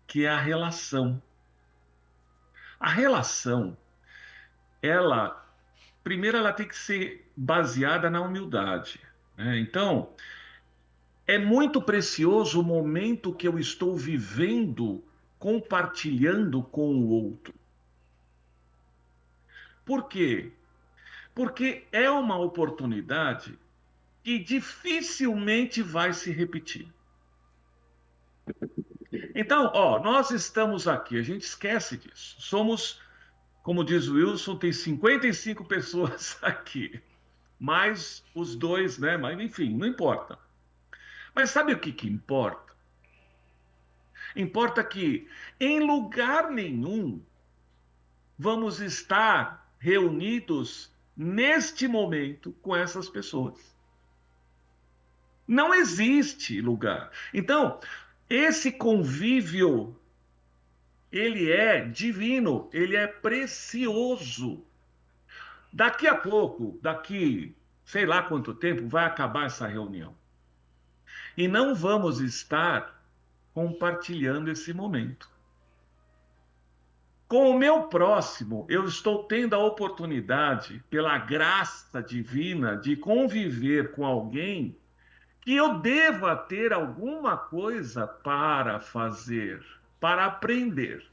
que é a relação. A relação, ela, primeiro, ela tem que ser baseada na humildade, né? Então, é muito precioso o momento que eu estou vivendo, compartilhando com o outro. Por quê? Porque é uma oportunidade que dificilmente vai se repetir. Então, ó, nós estamos aqui, a gente esquece disso. Somos, como diz o Wilson, tem 55 pessoas aqui, mais os dois, né? Mas enfim, não importa. Mas sabe o que que importa? Importa que em lugar nenhum vamos estar reunidos neste momento com essas pessoas. Não existe lugar. Então, esse convívio, ele é divino, ele é precioso. Daqui a pouco, daqui sei lá quanto tempo, vai acabar essa reunião. E não vamos estar compartilhando esse momento. Com o meu próximo, eu estou tendo a oportunidade, pela graça divina, de conviver com alguém que eu deva ter alguma coisa para fazer, para aprender.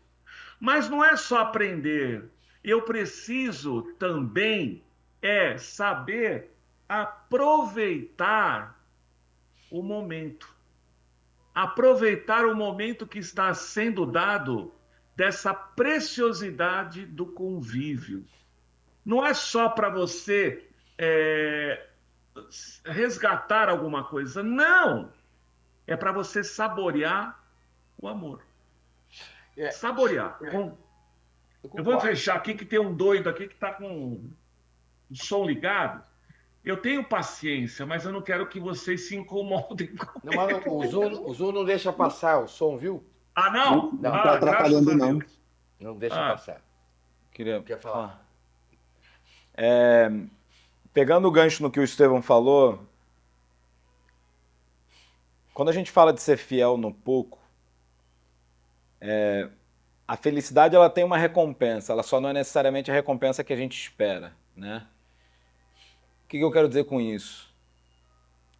Mas não é só aprender, eu preciso também saber aproveitar o momento. Aproveitar o momento que está sendo dado dessa preciosidade do convívio. Não é só para você resgatar alguma coisa, não. É para você saborear o amor. Saborear. Eu vou fechar aqui que tem um doido aqui que está com o som ligado. Eu tenho paciência, mas eu não quero que vocês se incomodem com Não, mas o Zoom não deixa passar o som, viu? Ah, não? Não está atrapalhando, não. Não deixa passar. Quer falar? Pegando o gancho no que o Estevão falou, quando a gente fala de ser fiel no pouco, a felicidade ela tem uma recompensa, ela só não é necessariamente a recompensa que a gente espera, né? O que eu quero dizer com isso?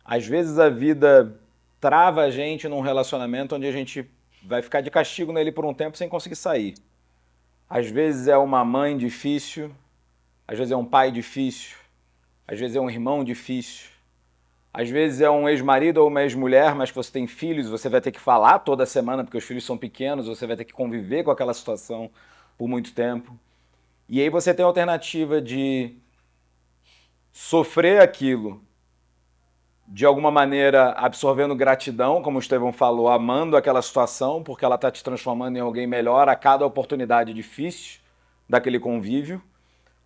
Às vezes a vida trava a gente num relacionamento onde a gente vai ficar de castigo nele por um tempo sem conseguir sair. Às vezes é uma mãe difícil, às vezes é um pai difícil, às vezes é um irmão difícil, às vezes é um ex-marido ou uma ex-mulher, mas que você tem filhos, você vai ter que falar toda semana porque os filhos são pequenos, você vai ter que conviver com aquela situação por muito tempo. E aí você tem a alternativa de sofrer aquilo, de alguma maneira absorvendo gratidão, como o Estevão falou, amando aquela situação, porque ela está te transformando em alguém melhor a cada oportunidade difícil daquele convívio.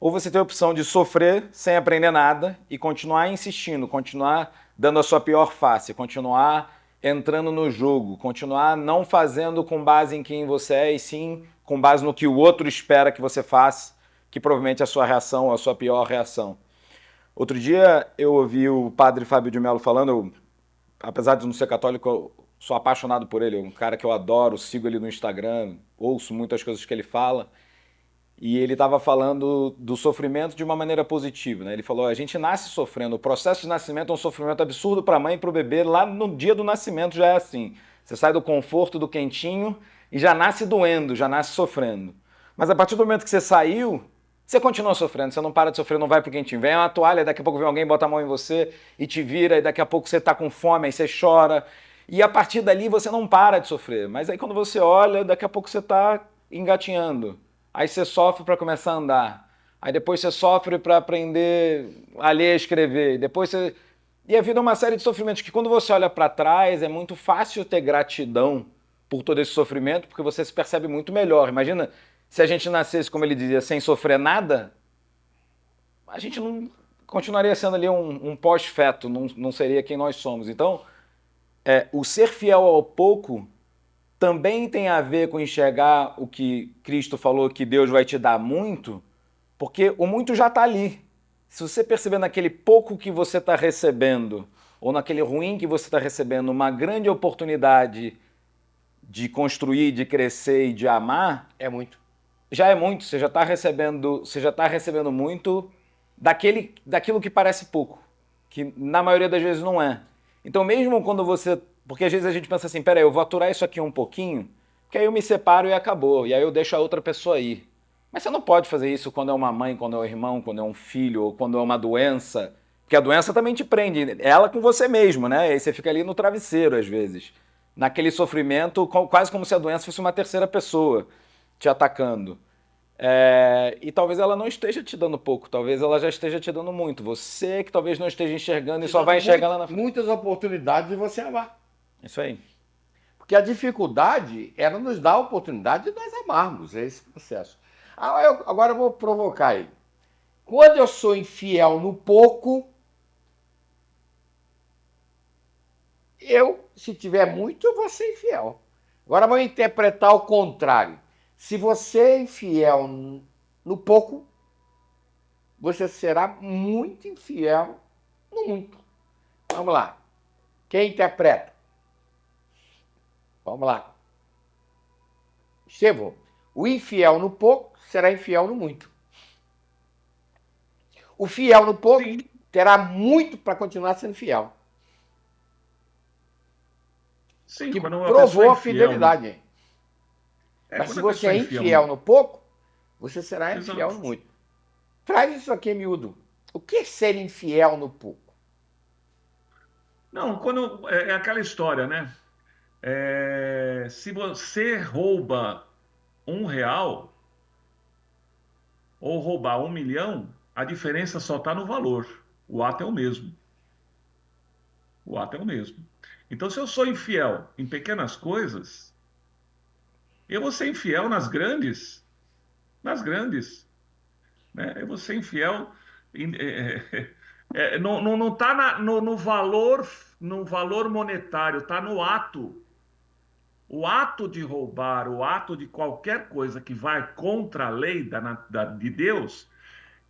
Ou você tem a opção de sofrer sem aprender nada e continuar insistindo, continuar dando a sua pior face, continuar entrando no jogo, continuar não fazendo com base em quem você é, e sim com base no que o outro espera que você faça, que provavelmente é a sua reação ou a sua pior reação. Outro dia eu ouvi o padre Fábio de Mello falando, apesar de não ser católico, eu sou apaixonado por ele, é um cara que eu adoro, sigo ele no Instagram, ouço muitas coisas que ele fala, e ele estava falando do sofrimento de uma maneira positiva, né? Ele falou, a gente nasce sofrendo, o processo de nascimento é um sofrimento absurdo para a mãe e para o bebê, lá no dia do nascimento já é assim, você sai do conforto, do quentinho, e já nasce doendo, já nasce sofrendo. Mas a partir do momento que você saiu, você continua sofrendo, você não para de sofrer, não vai pro quentinho. Vem uma toalha, daqui a pouco vem alguém, bota a mão em você e te vira, e daqui a pouco você tá com fome, aí você chora. E a partir dali você não para de sofrer. Mas aí quando você olha, daqui a pouco você tá engatinhando. Aí você sofre para começar a andar. Aí depois você sofre para aprender a ler e escrever. Depois você... E a vida é uma série de sofrimentos que quando você olha para trás é muito fácil ter gratidão por todo esse sofrimento, porque você se percebe muito melhor. Imagina... Se a gente nascesse, como ele dizia, sem sofrer nada, a gente não continuaria sendo ali um pós-feto, não seria quem nós somos. Então, o ser fiel ao pouco também tem a ver com enxergar o que Cristo falou, que Deus vai te dar muito, porque o muito já está ali. Se você perceber naquele pouco que você está recebendo, ou naquele ruim que você está recebendo, uma grande oportunidade de construir, de crescer e de amar... É muito. Já é muito, você já está recebendo muito daquilo que parece pouco, que na maioria das vezes não é. Então mesmo quando você... Porque às vezes a gente pensa assim, peraí, eu vou aturar isso aqui um pouquinho, que aí eu me separo e acabou, e aí eu deixo a outra pessoa ir. Mas você não pode fazer isso quando é uma mãe, quando é um irmão, quando é um filho, ou quando é uma doença, porque a doença também te prende, ela com você mesmo, né? E aí você fica ali no travesseiro às vezes, naquele sofrimento, quase como se a doença fosse uma terceira pessoa te atacando. E talvez ela não esteja te dando pouco, talvez ela já esteja te dando muito. Você que talvez não esteja enxergando e só vai enxergar lá na frente. Muitas oportunidades de você amar. Isso aí. Porque a dificuldade, ela nos dá a oportunidade de nós amarmos, é esse processo. Agora eu vou provocar ele. Quando eu sou infiel no pouco, se tiver muito, eu vou ser infiel. Agora vamos interpretar o contrário. Se você é infiel no pouco, você será muito infiel no muito. Vamos lá. Quem interpreta? Vamos lá. Estevão, o infiel no pouco será infiel no muito. O fiel no pouco Sim, terá muito para continuar sendo fiel. sim, Que quando a pessoa provou é a infiel, fidelidade. Mas quando se a você pessoa é é infiel, infiel no pouco, você será infiel exato. no muito. Traz isso aqui, miúdo. O que é ser infiel no pouco? Não, quando é aquela história, né? Se você rouba R$ 1 ou roubar 1 milhão, a diferença só está no valor. O ato é o mesmo. O ato é o mesmo. Então, se eu sou infiel em pequenas coisas, eu vou ser infiel nas grandes. Nas grandes, né? Eu vou ser infiel. Não está no valor monetário, está no ato. O ato de roubar, o ato de qualquer coisa que vai contra a lei de Deus,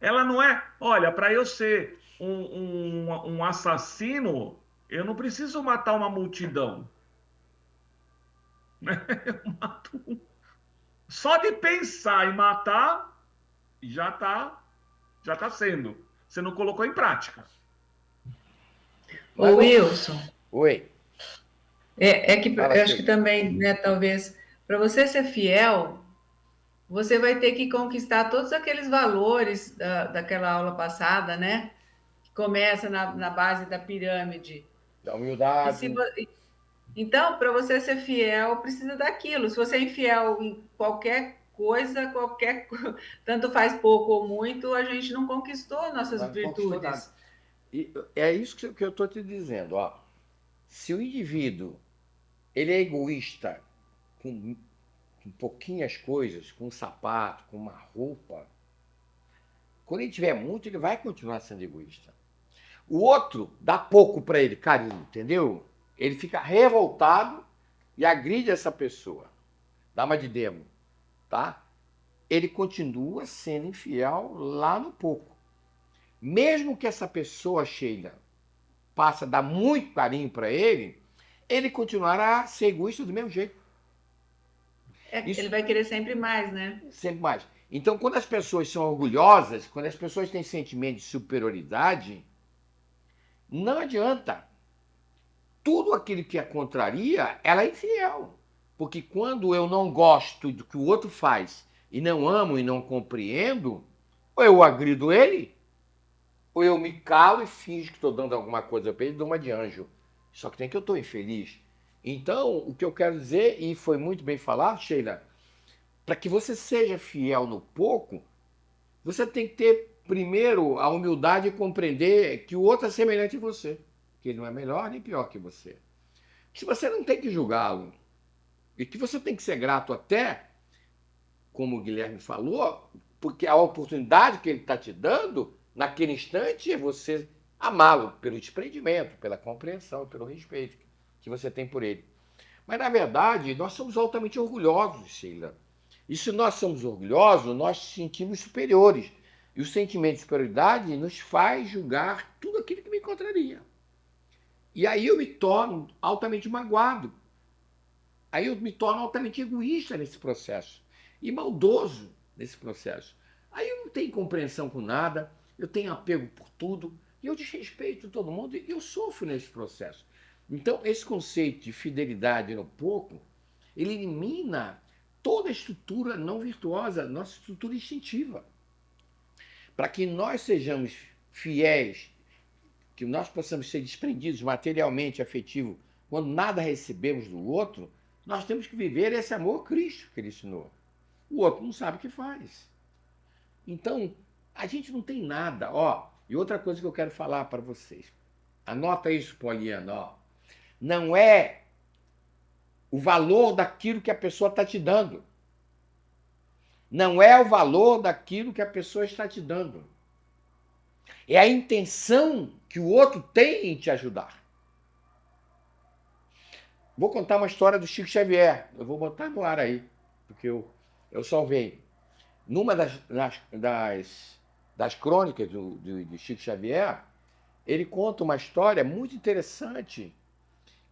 ela não é. Olha, para eu ser um assassino, eu não preciso matar uma multidão. Eu mato só de pensar em matar, já tá sendo. Você não colocou em prática. Mas Ô, Wilson, Oi, é que fala, eu acho que Sheila. também, né, talvez, para você ser fiel, você vai ter que conquistar todos aqueles valores daquela aula passada, né? Que começa na base da pirâmide. Da E se, humildade. vo- então, para você ser fiel, precisa daquilo. Se você é infiel em qualquer coisa, tanto faz pouco ou muito, a gente não conquistou nossas Não conquistou nada. virtudes. E é isso que eu estou te dizendo. Ó. Se o indivíduo ele é egoísta com pouquinhas coisas, com um sapato, com uma roupa, quando ele tiver muito, ele vai continuar sendo egoísta. O outro dá pouco para ele, carinho, entendeu? Ele fica revoltado e agride essa pessoa. Dama de demo, tá? Ele continua sendo infiel lá no pouco. Mesmo que essa pessoa, Sheila, passe a dar muito carinho para ele continuará a ser egoísta do mesmo jeito. Ele Isso vai querer sempre mais, né? sempre mais. Então, quando as pessoas são orgulhosas, quando as pessoas têm sentimento de superioridade, não adianta. Tudo aquilo que a contraria, ela é infiel. Porque quando eu não gosto do que o outro faz e não amo e não compreendo, ou eu agrido ele, ou eu me calo e finjo que estou dando alguma coisa para ele e dou uma de anjo. Só que tem que eu estou infeliz. Então, o que eu quero dizer, e foi muito bem falado, Sheila, para que você seja fiel no pouco, você tem que ter, primeiro, a humildade de compreender que o outro é semelhante a você, que ele não é melhor nem pior que você. Que você não tem que julgá-lo, e que você tem que ser grato até, como o Guilherme falou, porque a oportunidade que ele está te dando, naquele instante, é você amá-lo pelo desprendimento, pela compreensão, pelo respeito que você tem por ele. Mas, na verdade, nós somos altamente orgulhosos, Sheila. E se nós somos orgulhosos, nós nos sentimos superiores. E o sentimento de superioridade nos faz julgar tudo aquilo que me contraria. E aí eu me torno altamente magoado. Aí eu me torno altamente egoísta nesse processo. E maldoso nesse processo. Aí eu não tenho compreensão com nada, eu tenho apego por tudo, e eu desrespeito todo mundo e eu sofro nesse processo. Então, esse conceito de fidelidade no pouco, ele elimina toda a estrutura não virtuosa, nossa estrutura instintiva. Para que nós sejamos fiéis, que nós possamos ser desprendidos materialmente, afetivo, quando nada recebemos do outro, nós temos que viver esse amor Cristo que ele ensinou. O outro não sabe o que faz. Então, a gente não tem nada. Ó, e outra coisa que eu quero falar para vocês. Anota isso, Poliana. Ó. Não é o valor daquilo que a pessoa está te dando. Não é o valor daquilo que a pessoa está te dando. É a intenção que o outro tem em te ajudar. Vou contar uma história do Chico Xavier. Eu vou botar no ar aí, porque eu salvei. Numa das das crônicas de Chico Xavier, ele conta uma história muito interessante,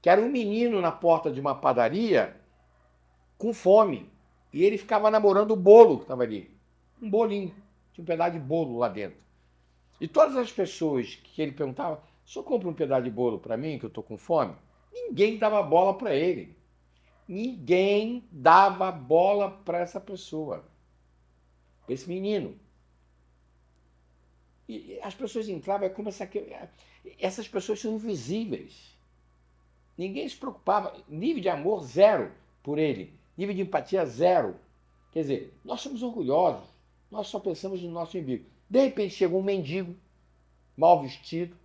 que era um menino na porta de uma padaria com fome, e ele ficava namorando o bolo que estava ali, um bolinho, tinha um pedaço de bolo lá dentro. E todas as pessoas que ele perguntava, o senhor compra um pedaço de bolo para mim, que eu estou com fome? Ninguém dava bola para ele. Ninguém dava bola para essa pessoa, para esse menino. E as pessoas entravam e começavam a... Essas pessoas são invisíveis. Ninguém se preocupava. Nível de amor, zero por ele. Nível de empatia, zero. Quer dizer, nós somos orgulhosos. Nós só pensamos no nosso umbigo. De repente chega um mendigo, mal vestido,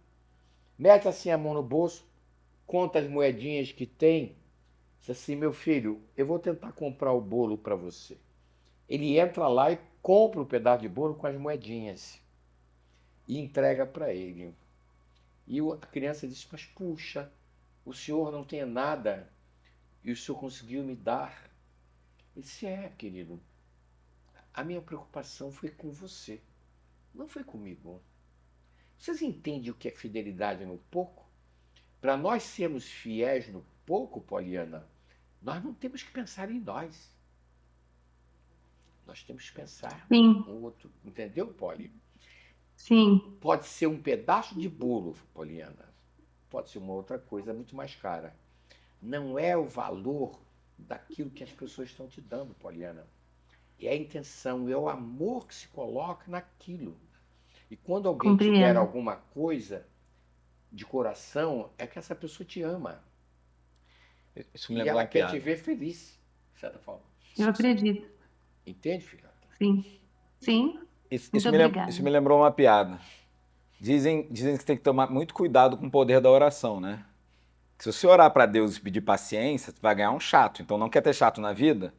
mete assim a mão no bolso, conta as moedinhas que tem, diz assim, meu filho, eu vou tentar comprar o bolo para você. Ele entra lá e compra um pedaço de bolo com as moedinhas e entrega para ele. E a criança disse, mas puxa, o senhor não tem nada e o senhor conseguiu me dar. Ele disse, querido, a minha preocupação foi com você, não foi comigo. Vocês entendem o que é fidelidade no pouco? Para nós sermos fiéis no pouco, Poliana, nós não temos que pensar em nós. Nós temos que pensar no outro. Entendeu, Poli? Sim. Pode ser um pedaço de bolo, Poliana. Pode ser uma outra coisa muito mais cara. Não é o valor daquilo que as pessoas estão te dando, Poliana. É a intenção, é o amor que se coloca naquilo. E quando alguém te der alguma coisa de coração, é que essa pessoa te ama. Isso me E lembra ela uma quer piada. te ver feliz, de certa forma. Eu acredito. Entende, filha? Sim. Sim. Isso Muito me obrigada. isso me lembrou uma piada. Dizem que tem que tomar muito cuidado com o poder da oração, né? Que se você orar para Deus e pedir paciência, você vai ganhar um chato. Então não quer ter chato na vida?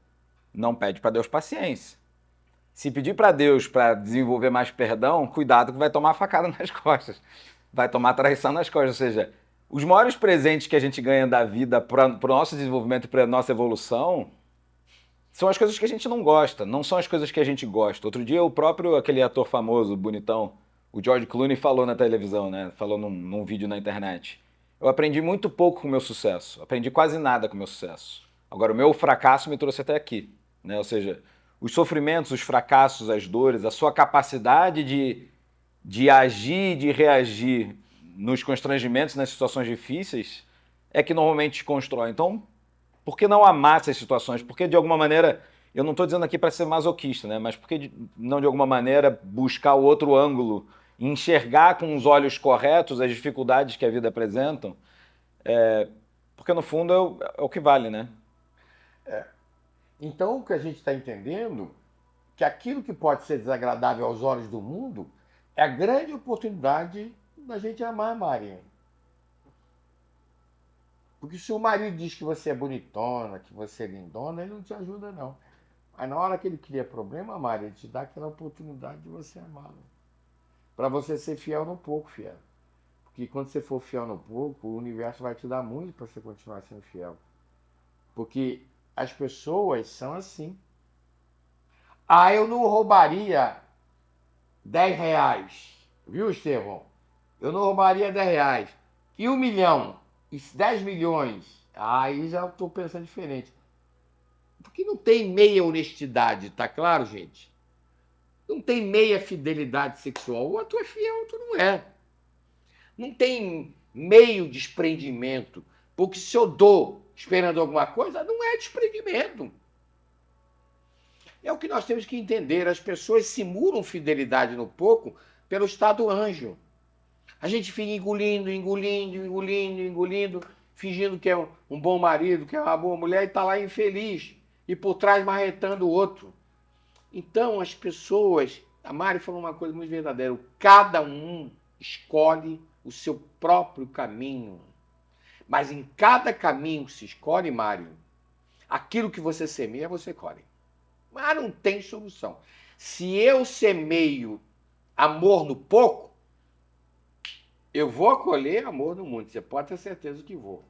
Não pede para Deus paciência. Se pedir para Deus para desenvolver mais perdão, cuidado que vai tomar facada nas costas. Vai tomar traição nas costas. Ou seja, os maiores presentes que a gente ganha da vida para o nosso desenvolvimento e para a nossa evolução são as coisas que a gente não gosta, não são as coisas que a gente gosta. Outro dia, aquele ator famoso, bonitão, o George Clooney, falou na televisão, né? Falou num vídeo na internet. Eu aprendi muito pouco com o meu sucesso. Aprendi quase nada com o meu sucesso. Agora, o meu fracasso me trouxe até aqui, né? Ou seja, os sofrimentos, os fracassos, as dores, a sua capacidade de agir, de reagir nos constrangimentos, nas situações difíceis, é que normalmente te constrói. Então, por que não amar essas situações? Porque, de alguma maneira, eu não estou dizendo aqui para ser masoquista, né? Mas por que não, de alguma maneira, buscar o outro ângulo, enxergar com os olhos corretos as dificuldades que a vida apresentam? Porque, no fundo, é o que vale, né? Então, o que a gente está entendendo que aquilo que pode ser desagradável aos olhos do mundo é a grande oportunidade da gente amar a Mari. Porque se o marido diz que você é bonitona, que você é lindona, ele não te ajuda, não. Mas na hora que ele cria problema, Mari, ele te dá aquela oportunidade de você amá-lo. Para você ser fiel no pouco, fiel. Porque quando você for fiel no pouco, o universo vai te dar muito para você continuar sendo fiel. Porque as pessoas são assim. Eu não roubaria 10 reais. Viu, Estevão? Eu não roubaria 10 reais. E 1 milhão? E 10 milhões? Aí já estou pensando diferente. Porque não tem meia honestidade, tá claro, gente? Não tem meia fidelidade sexual. O outro é fiel, o outro não é. Não tem meio desprendimento. Porque se eu dou esperando alguma coisa, não é desprendimento. É o que nós temos que entender. As pessoas simulam fidelidade no pouco pelo estado anjo. A gente fica engolindo, fingindo que é um bom marido, que é uma boa mulher, e está lá infeliz. E por trás marretando o outro. Então, as pessoas... A Mari falou uma coisa muito verdadeira. Cada um escolhe o seu próprio caminho. Mas em cada caminho que se escolhe, Mário, aquilo que você semeia, você colhe. Mas não tem solução. Se eu semeio amor no pouco, eu vou colher amor no muito. Você pode ter certeza que vou.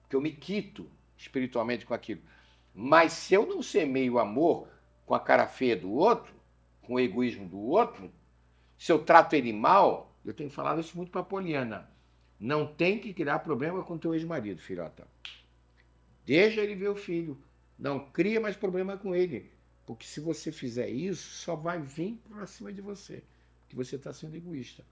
Porque eu me quito espiritualmente com aquilo. Mas se eu não semeio amor com a cara feia do outro, com o egoísmo do outro, Se eu trato ele mal, eu tenho falado isso muito para a Poliana. Não tem que criar problema com teu ex-marido, filhota. Deixa ele ver o filho. Não cria mais problema com ele. Porque se você fizer isso, só vai vir para cima de você. Porque você está sendo egoísta.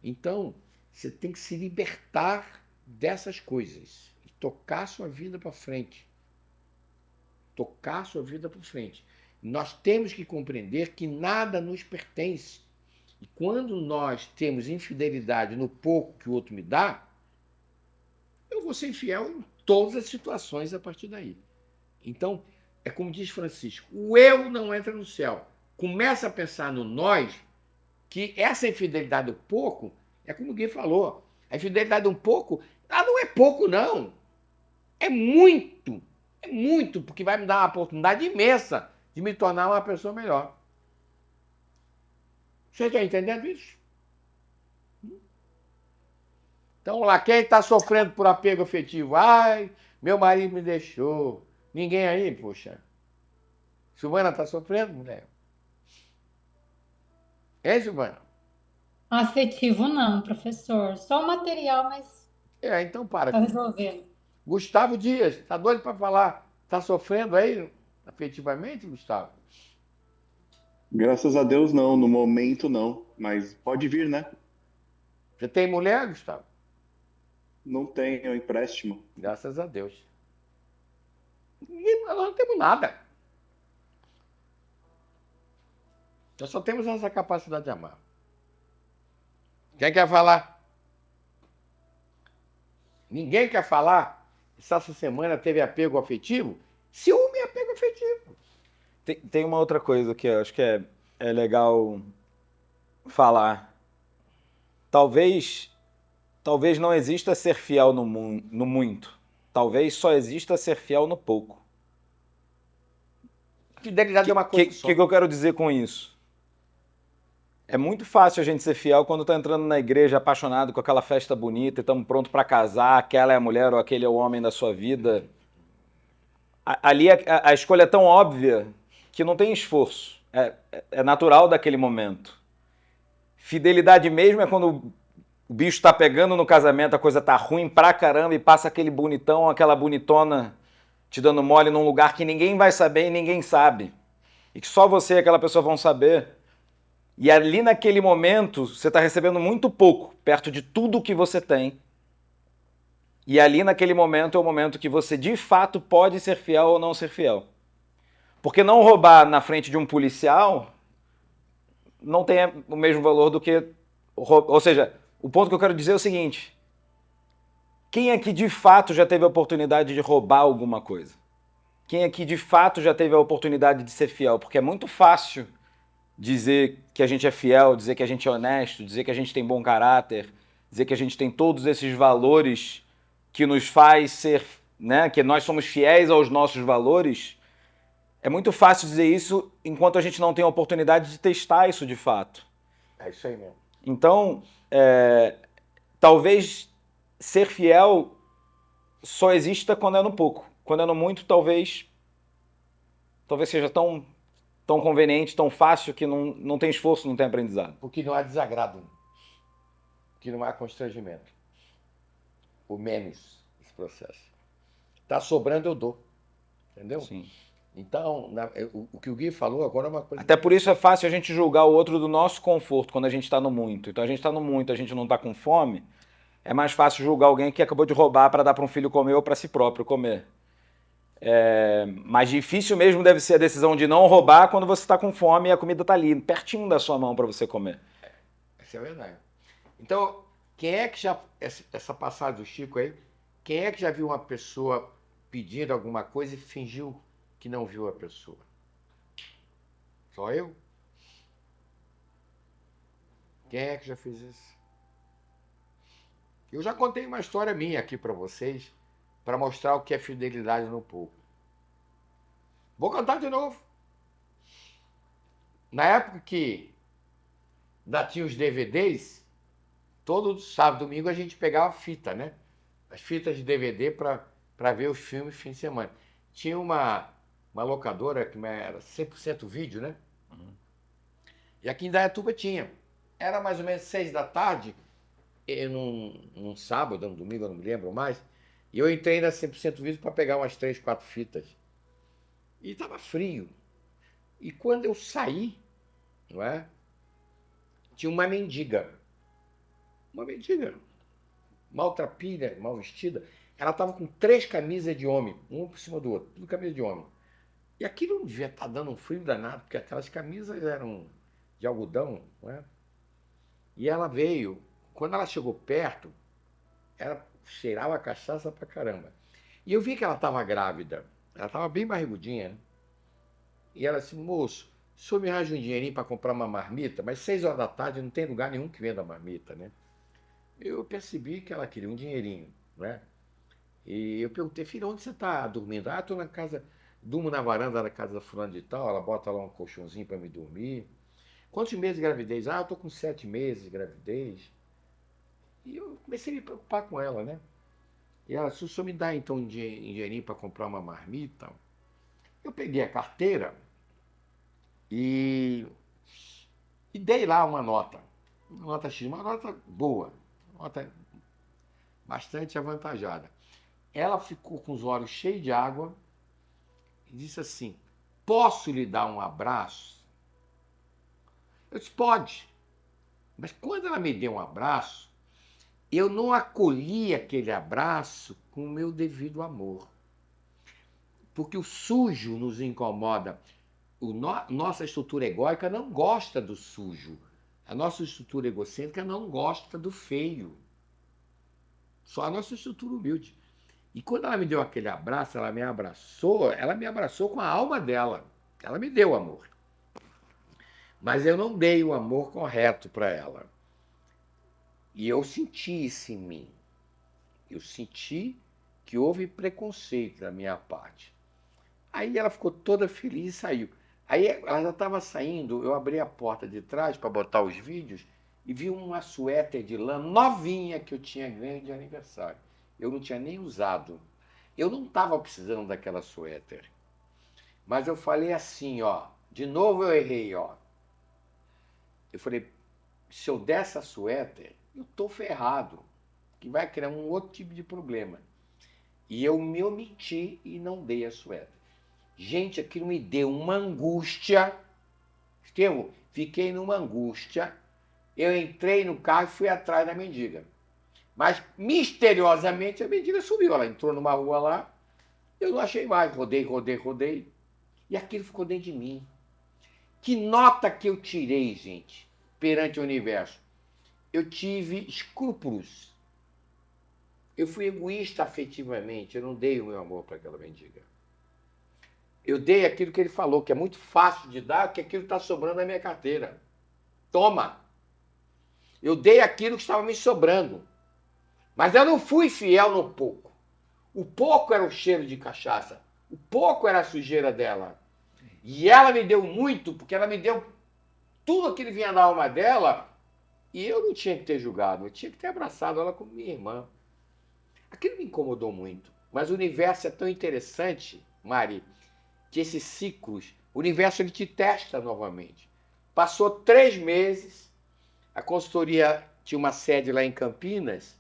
Então, você tem que se libertar dessas coisas. E tocar sua vida para frente. Tocar sua vida para frente. Nós temos que compreender que nada nos pertence. E quando nós temos infidelidade no pouco que o outro me dá, eu vou ser infiel em todas as situações a partir daí. Então, é como diz Francisco, o eu não entra no céu. Começa a pensar no nós, que essa infidelidade do pouco, é como o Gui falou, a infidelidade um pouco, ela não é pouco, não. É muito, porque vai me dar uma oportunidade imensa de me tornar uma pessoa melhor. Você está entendendo isso? Então, lá, quem está sofrendo por apego afetivo? Ai, meu marido me deixou. Ninguém aí, poxa. Silvana está sofrendo, mulher? Hein, Silvana? Afetivo não, professor. Só o material, mas Então para. tá resolvendo. Gustavo Dias, tá doido para falar? Tá sofrendo aí afetivamente, Gustavo? Graças a Deus não, no momento não, mas pode vir, né? Você tem mulher, Gustavo? Não tem, é um empréstimo. Graças a Deus. Nós não temos nada. Nós só temos essa capacidade de amar. Quem quer falar? Ninguém quer falar? Essa semana teve apego afetivo? Ciúme é apego afetivo. Tem uma outra coisa que eu acho que é legal falar. Talvez não exista ser fiel no muito. Talvez só exista ser fiel no pouco. Fidelidade é uma coisa só. O que eu quero dizer com isso? É muito fácil a gente ser fiel quando está entrando na igreja apaixonado com aquela festa bonita e estamos prontos para casar, aquela é a mulher ou aquele é o homem da sua vida. Ali a escolha é tão óbvia que não tem esforço. É natural daquele momento. Fidelidade mesmo é quando o bicho tá pegando no casamento, a coisa tá ruim pra caramba e passa aquele bonitão, aquela bonitona te dando mole num lugar que ninguém vai saber e ninguém sabe. E que só você e aquela pessoa vão saber. E ali naquele momento, você tá recebendo muito pouco, perto de tudo que você tem. E ali naquele momento é o momento que você de fato pode ser fiel ou não ser fiel. Porque não roubar na frente de um policial não tem o mesmo valor do que... Ou seja, o ponto que eu quero dizer é o seguinte: quem aqui de fato já teve a oportunidade de roubar alguma coisa? Quem aqui de fato já teve a oportunidade de ser fiel? Porque é muito fácil dizer que a gente é fiel, dizer que a gente é honesto, dizer que a gente tem bom caráter, dizer que a gente tem todos esses valores que nos faz ser, né, que nós somos fiéis aos nossos valores. É muito fácil dizer isso enquanto a gente não tem a oportunidade de testar isso de fato. É isso aí mesmo. Então, talvez ser fiel só exista quando é no pouco. Quando é no muito, talvez seja tão conveniente, tão fácil, que não tem esforço, não tem aprendizado. Porque não há desagrado. Porque não há constrangimento. O menos esse processo. Tá sobrando, eu dou. Entendeu? Sim. Então, o que o Gui falou agora é uma coisa... Até por isso é fácil a gente julgar o outro do nosso conforto quando a gente está no muito. Então a gente está no muito, a gente não está com fome, é mais fácil julgar alguém que acabou de roubar para dar para um filho comer ou para si próprio comer. Mais difícil mesmo deve ser a decisão de não roubar quando você está com fome e a comida está ali, pertinho da sua mão para você comer. Essa é a verdade. Então, quem é que já... Essa passagem do Chico aí, quem é que já viu uma pessoa pedindo alguma coisa e fingiu que não viu a pessoa? Só eu? Quem é que já fez isso? Eu já contei uma história minha aqui para vocês, para mostrar o que é fidelidade no pouco. Vou contar de novo. Na época que ainda tinha os DVDs, todo sábado e domingo a gente pegava fita, né? As fitas de DVD para ver os filmes fim de semana. Tinha uma locadora que era 100% vídeo, né? E aqui em Indaiatuba tinha. era mais ou menos 6 da tarde, num sábado, num domingo, eu não me lembro mais, e eu entrei na 100% Vídeo para pegar umas 3, 4 fitas. E estava frio. E quando eu saí, não é? Tinha uma mendiga. Uma mendiga. Maltrapilha, mal vestida. Ela estava com 3 camisas de homem, uma por cima do outro, tudo camisa de homem. E aquilo não devia estar dando um frio danado, porque aquelas camisas eram de algodão, não é? E ela veio, quando ela chegou perto, ela cheirava a cachaça pra caramba. E eu vi que ela estava grávida. Ela estava bem barrigudinha, né? E ela disse, moço, o senhor me arranja um dinheirinho para comprar uma marmita? Mas 6 horas da tarde não tem lugar nenhum que venda marmita, né? Eu percebi que ela queria um dinheirinho, né? E eu perguntei, filha, onde você está dormindo? Ah, estou na casa, durmo na varanda da casa da fulana de tal, ela bota lá um colchãozinho para me dormir. Quantos meses de gravidez? Ah, eu estou com 7 meses de gravidez. E eu comecei a me preocupar com ela, né? E ela, se o senhor me dá então um dinheirinho para comprar uma marmita, eu peguei a carteira e dei lá uma nota X, uma nota boa, uma nota bastante avantajada. Ela ficou com os olhos cheios de água e disse assim, posso lhe dar um abraço? Eu disse, pode. Mas quando ela me deu um abraço, eu não acolhi aquele abraço com o meu devido amor. Porque o sujo nos incomoda. Nossa estrutura egóica não gosta do sujo. A nossa estrutura egocêntrica não gosta do feio. Só a nossa estrutura humilde. E quando ela me deu aquele abraço, ela me abraçou com a alma dela. Ela me deu amor. Mas eu não dei o amor correto para ela. E eu senti isso em mim. Eu senti que houve preconceito da minha parte. Aí ela ficou toda feliz e saiu. Aí ela já estava saindo, eu abri a porta de trás para botar os vídeos e vi uma suéter de lã novinha que eu tinha ganho de aniversário. Eu não tinha nem usado. Eu não estava precisando daquela suéter. Mas eu falei assim, ó, de novo eu errei, ó. Eu falei, se eu der essa suéter, eu estou ferrado, que vai criar um outro tipo de problema. E eu me omiti e não dei a suéter. Gente, aquilo me deu uma angústia. Estevão, fiquei numa angústia. Eu entrei no carro e fui atrás da mendiga. Mas, misteriosamente, a mendiga sumiu. Ela entrou numa rua lá, eu não achei mais. Rodei. E aquilo ficou dentro de mim. Que nota que eu tirei, gente, perante o universo? Eu tive escrúpulos. Eu fui egoísta afetivamente. Eu não dei o meu amor para aquela mendiga. Eu dei aquilo que ele falou, que é muito fácil de dar, que aquilo está sobrando na minha carteira. Toma! Eu dei aquilo que estava me sobrando. Mas eu não fui fiel no pouco. O pouco era o cheiro de cachaça. O pouco era a sujeira dela. E ela me deu muito, porque ela me deu tudo aquilo que vinha da alma dela, e eu não tinha que ter julgado, eu tinha que ter abraçado ela como minha irmã. Aquilo me incomodou muito. Mas o universo é tão interessante, Mari, que esses ciclos, o universo ele te testa novamente. Passou 3 meses, a consultoria tinha uma sede lá em Campinas,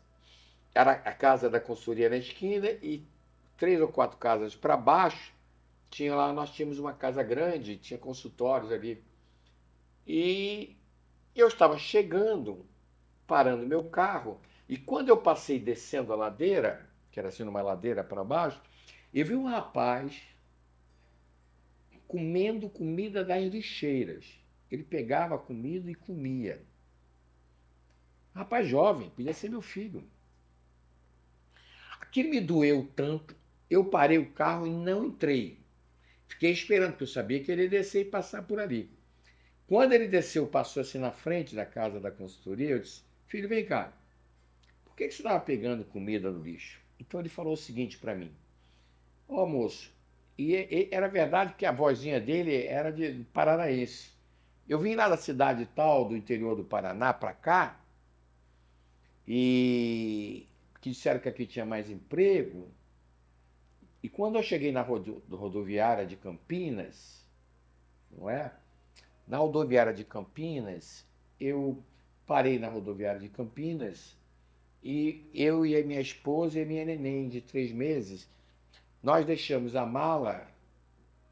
era a casa da consultoria na esquina, e 3 ou 4 casas para baixo, nós tínhamos uma casa grande, tinha consultórios ali. E eu estava chegando, parando meu carro, e quando eu passei descendo a ladeira, que era assim uma ladeira para baixo, eu vi um rapaz comendo comida das lixeiras. Ele pegava a comida e comia. Rapaz jovem, podia ser meu filho. Aquilo me doeu tanto, eu parei o carro e não entrei. Fiquei esperando, porque eu sabia que ele ia descer e passar por ali. Quando ele desceu, passou assim na frente da casa da consultoria, eu disse, filho, vem cá, por que você estava pegando comida no lixo? Então ele falou o seguinte para mim, ó moço, e era verdade que a vozinha dele era de paranaense. Eu vim lá da cidade tal, do interior do Paraná, para cá, e que disseram que aqui tinha mais emprego. E quando eu cheguei na rodoviária de Campinas, não é? Na rodoviária de Campinas, eu parei na rodoviária de Campinas e eu e a minha esposa e a minha neném de 3 meses, nós deixamos a mala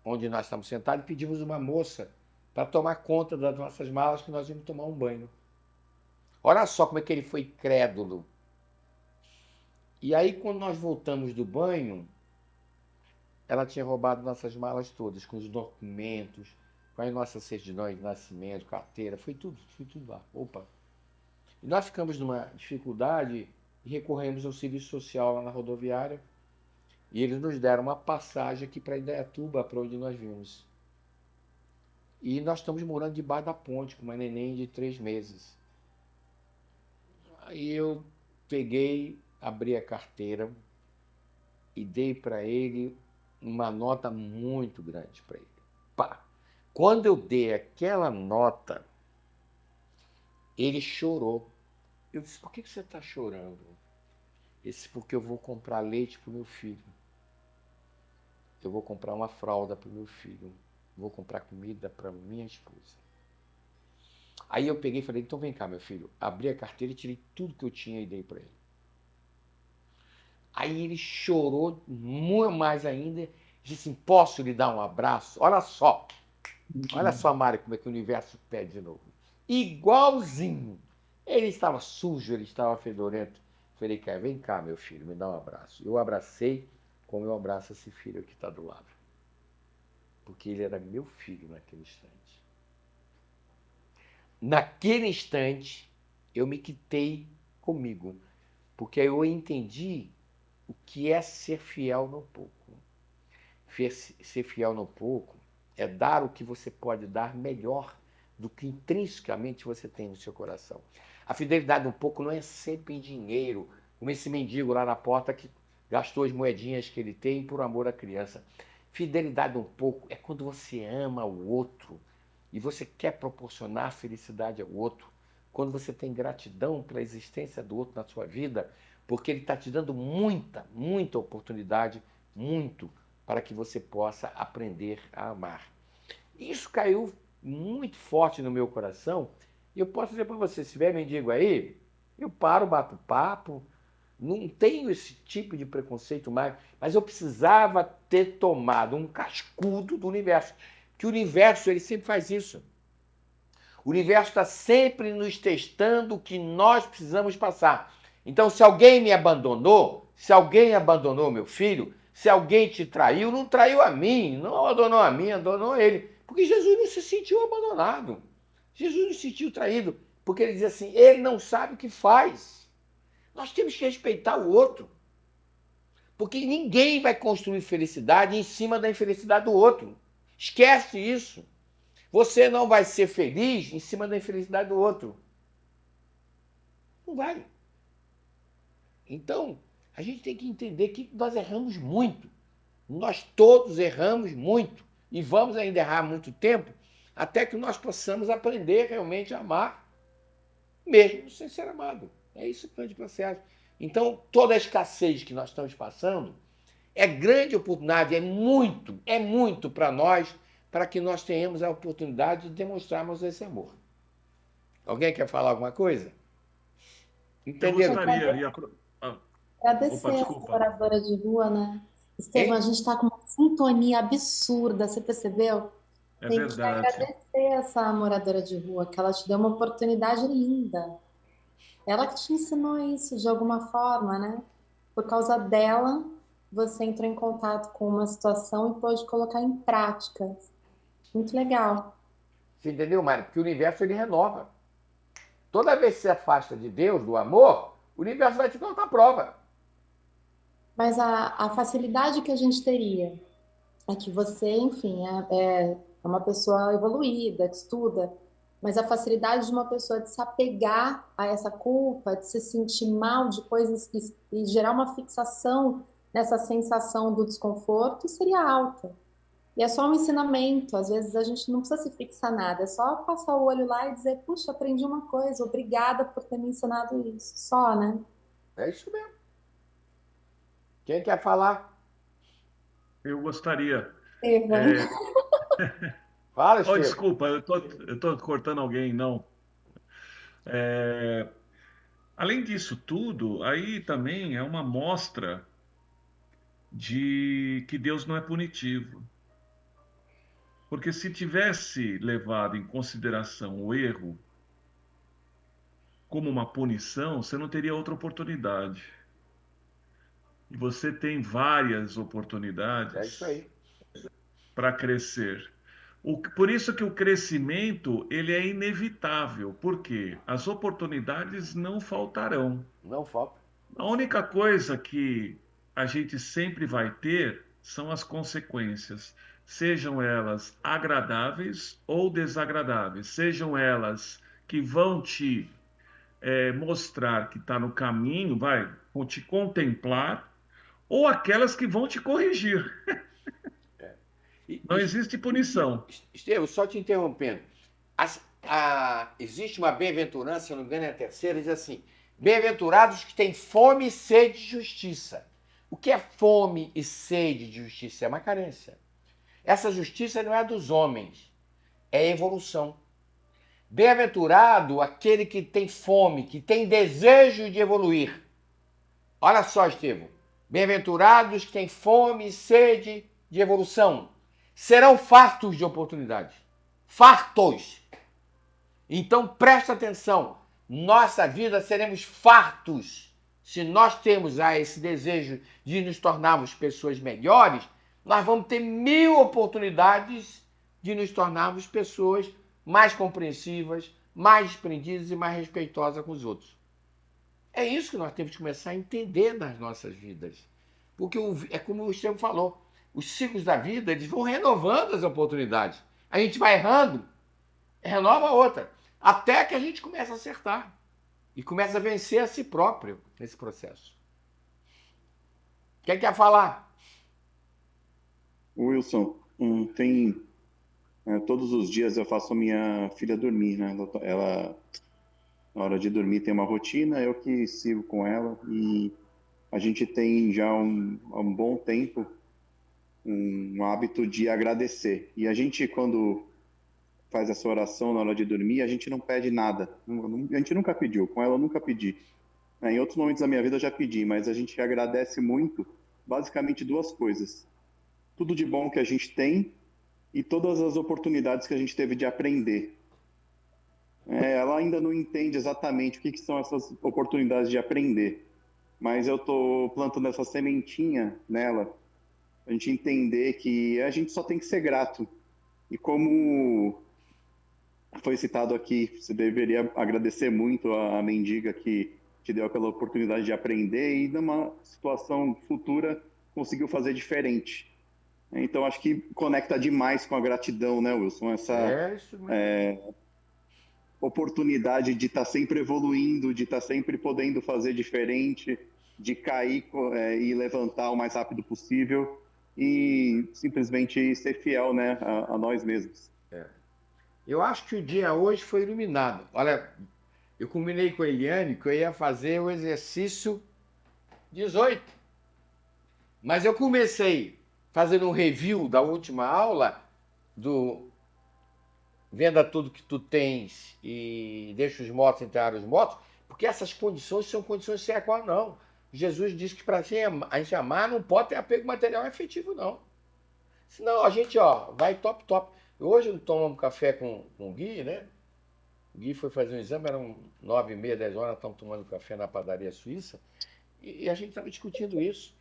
onde nós estamos sentados e pedimos uma moça para tomar conta das nossas malas que nós íamos tomar um banho. Olha só como é que ele foi crédulo. E aí, quando nós voltamos do banho, ela tinha roubado nossas malas todas, com os documentos, com as nossas certidões de nascimento, carteira, foi tudo lá. Opa! E nós ficamos numa dificuldade e recorremos ao serviço social lá na rodoviária. E eles nos deram uma passagem aqui para Indaiatuba, para onde nós vimos. E nós estamos morando debaixo da ponte, com uma neném de 3 meses. Aí eu peguei, abri a carteira e dei para ele uma nota muito grande para ele. Pá! Quando eu dei aquela nota, ele chorou. Eu disse, por que você está chorando? Ele disse, porque eu vou comprar leite para o meu filho. Eu vou comprar uma fralda para o meu filho. Vou comprar comida para minha esposa. Aí eu peguei e falei, então vem cá, meu filho. Abri a carteira e tirei tudo que eu tinha e dei para ele. Aí ele chorou muito mais ainda. Disse assim, posso lhe dar um abraço? Olha só, Mário, como é que o universo pede de novo. Igualzinho. Ele estava sujo, ele estava fedorento. Falei, cara, vem cá, meu filho, me dá um abraço. Eu abracei como eu abraço esse filho que está do lado. Porque ele era meu filho naquele instante. Naquele instante, eu me quitei comigo. Porque eu entendi o que é ser fiel no pouco. Ser fiel no pouco é dar o que você pode dar melhor do que intrinsecamente você tem no seu coração. A fidelidade no pouco não é sempre em dinheiro, como esse mendigo lá na porta que gastou as moedinhas que ele tem por amor à criança. Fidelidade no pouco é quando você ama o outro e você quer proporcionar felicidade ao outro, quando você tem gratidão pela existência do outro na sua vida, porque ele está te dando muita, muita oportunidade, muito, para que você possa aprender a amar. Isso caiu muito forte no meu coração, e eu posso dizer para você, se tiver mendigo aí, eu paro, bato papo, não tenho esse tipo de preconceito mais, mas eu precisava ter tomado um cascudo do universo, que o universo ele sempre faz isso. O universo está sempre nos testando o que nós precisamos passar. Então, se alguém me abandonou, se alguém abandonou meu filho, se alguém te traiu, não traiu a mim, não abandonou a mim, abandonou ele. Porque Jesus não se sentiu abandonado. Jesus não se sentiu traído, porque ele diz assim, ele não sabe o que faz. Nós temos que respeitar o outro. Porque ninguém vai construir felicidade em cima da infelicidade do outro. Esquece isso. Você não vai ser feliz em cima da infelicidade do outro. Não vai. Então, a gente tem que entender que nós erramos muito. Nós todos erramos muito. E vamos ainda errar muito tempo, até que nós possamos aprender realmente a amar, mesmo sem ser amado. É isso que é o processo. Então, toda a escassez que nós estamos passando é grande oportunidade, é muito para nós, para que nós tenhamos a oportunidade de demonstrarmos esse amor. Alguém quer falar alguma coisa? Entenderam? Eu gostaria. Agradecer a desculpa. moradora de rua, né? Estevam, a gente está com uma sintonia absurda, você percebeu? É Tem que verdade. agradecer essa moradora de rua, que ela te deu uma oportunidade linda. Ela que te ensinou isso de alguma forma, né? Por causa dela, você entrou em contato com uma situação e pôde colocar em prática. Muito legal. Você entendeu, Mário? Porque o universo ele renova. Toda vez que você afasta de Deus, do amor, o universo vai te colocar a prova. Mas a facilidade que a gente teria é que você, enfim, é uma pessoa evoluída, que estuda, mas a facilidade de uma pessoa de se apegar a essa culpa, de se sentir mal de coisas e gerar uma fixação nessa sensação do desconforto seria alta. E é só um ensinamento, às vezes a gente não precisa se fixar nada, é só passar o olho lá e dizer, puxa, aprendi uma coisa, obrigada por ter me ensinado isso, só, né? É isso mesmo. Quem quer falar? Eu gostaria. Estevam. Fala, Oh, Estevam. desculpa, eu tô cortando alguém, não. É, além disso tudo, aí também é uma mostra de que Deus não é punitivo. Porque se tivesse levado em consideração o erro como uma punição, você não teria outra oportunidade. E você tem várias É isso oportunidades aí. para crescer. Por isso que o crescimento ele é inevitável, porque as oportunidades não faltarão. Não falta. A única coisa que a gente sempre vai ter são as consequências, sejam elas agradáveis ou desagradáveis, sejam elas que vão te mostrar que está no caminho, vão te contemplar, ou aquelas que vão te corrigir. E, Não existe punição. Estevam, só te interrompendo. Existe uma bem-aventurança, se eu não me engano, é a terceira, diz assim: bem-aventurados que têm fome e sede de justiça. O que é fome e sede de justiça? É uma carência. Essa justiça não é dos homens, é evolução. Bem-aventurado aquele que tem fome, que tem desejo de evoluir. Olha só, Estevão. Bem-aventurados que têm fome e sede de evolução. Serão fartos de oportunidades. Fartos. Então presta atenção. Nossa vida seremos fartos. Se nós temos esse desejo de nos tornarmos pessoas melhores, nós vamos ter 1000 oportunidades de nos tornarmos pessoas mais compreensivas, mais desprendidas e mais respeitosas com os outros. É isso que nós temos que começar a entender nas nossas vidas. Porque é como o Estevam falou, os ciclos da vida eles vão renovando as oportunidades. A gente vai errando, renova outra, até que a gente começa a acertar e começa a vencer a si próprio nesse processo. Quem quer falar? Wilson, todos os dias eu faço minha filha dormir, né? Ela, na hora de dormir, tem uma rotina, eu que sigo com ela, e a gente tem já há um bom tempo um hábito de agradecer. E a gente, quando faz essa oração na hora de dormir, a gente não pede nada. A gente nunca pediu, com ela eu nunca pedi. Em outros momentos da minha vida eu já pedi, mas a gente agradece muito, basicamente 2 coisas. Tudo de bom que a gente tem e todas as oportunidades que a gente teve de aprender. Ela ainda não entende exatamente o que são essas oportunidades de aprender, mas eu estou plantando essa sementinha nela, a gente entender que a gente só tem que ser grato. E como foi citado aqui, você deveria agradecer muito a mendiga que te deu aquela oportunidade de aprender e numa situação futura conseguiu fazer diferente. Então acho que conecta demais com a gratidão, né, Wilson? Essa oportunidade de estar sempre evoluindo, de estar sempre podendo fazer diferente, de cair e levantar o mais rápido possível e simplesmente ser fiel, né, a nós mesmos. Eu acho que o dia hoje foi iluminado. Olha, eu combinei com a Eliane que eu ia fazer o exercício 18. Mas eu comecei fazendo um review da última aula do Venda tudo que tu tens e deixa os mortos enterrar os mortos, porque essas condições são condições sem a qual não. Jesus disse que para a gente amar não pode ter apego material e afetivo, não. Senão a gente vai top. Hoje tomamos café com o Gui, né? O Gui foi fazer um exame, eram 9h30, 10 horas, nós estamos tomando café na padaria suíça, e a gente estava discutindo isso.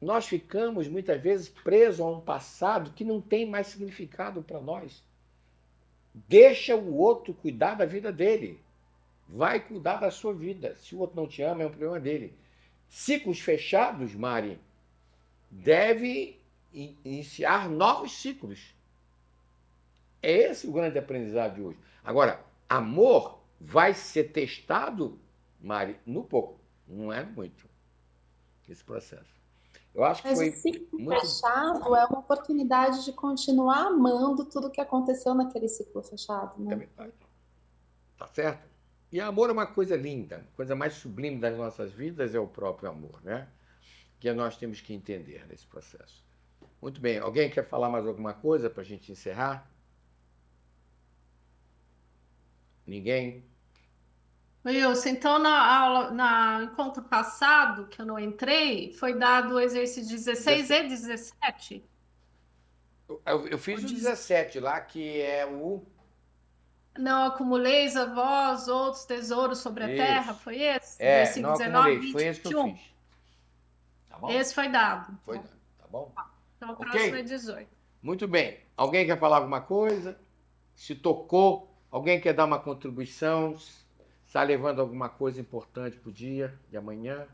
Nós ficamos, muitas vezes, presos a um passado que não tem mais significado para nós. Deixa o outro cuidar da vida dele. Vai cuidar da sua vida. Se o outro não te ama, é um problema dele. Ciclos fechados, Mari, deve iniciar novos ciclos. É esse o grande aprendizado de hoje. Agora, amor vai ser testado, Mari, no pouco. Não é muito esse processo. Eu acho que Mas foi o ciclo muito... fechado é uma oportunidade de continuar amando tudo que aconteceu naquele ciclo fechado, É né? verdade. Tá certo? E amor é uma coisa linda. A coisa mais sublime das nossas vidas é o próprio amor, né? Que nós temos que entender nesse processo. Muito bem. Alguém quer falar mais alguma coisa para a gente encerrar? Ninguém? Wilson, então na aula, no encontro passado, que eu não entrei, foi dado o exercício 16 e 17? Eu fiz o 17 lá, que é o. Não acumuleis a vós outros tesouros sobre a terra, Isso. foi esse? É, Versículo não 19, acumulei, foi 20, esse que eu 21. fiz. Tá bom? Esse foi dado. Foi dado, tá bom? Então, o Ok? próximo é 18. Muito bem. Alguém quer falar alguma coisa? Se tocou, alguém quer dar uma contribuição? Está levando alguma coisa importante para o dia de amanhã?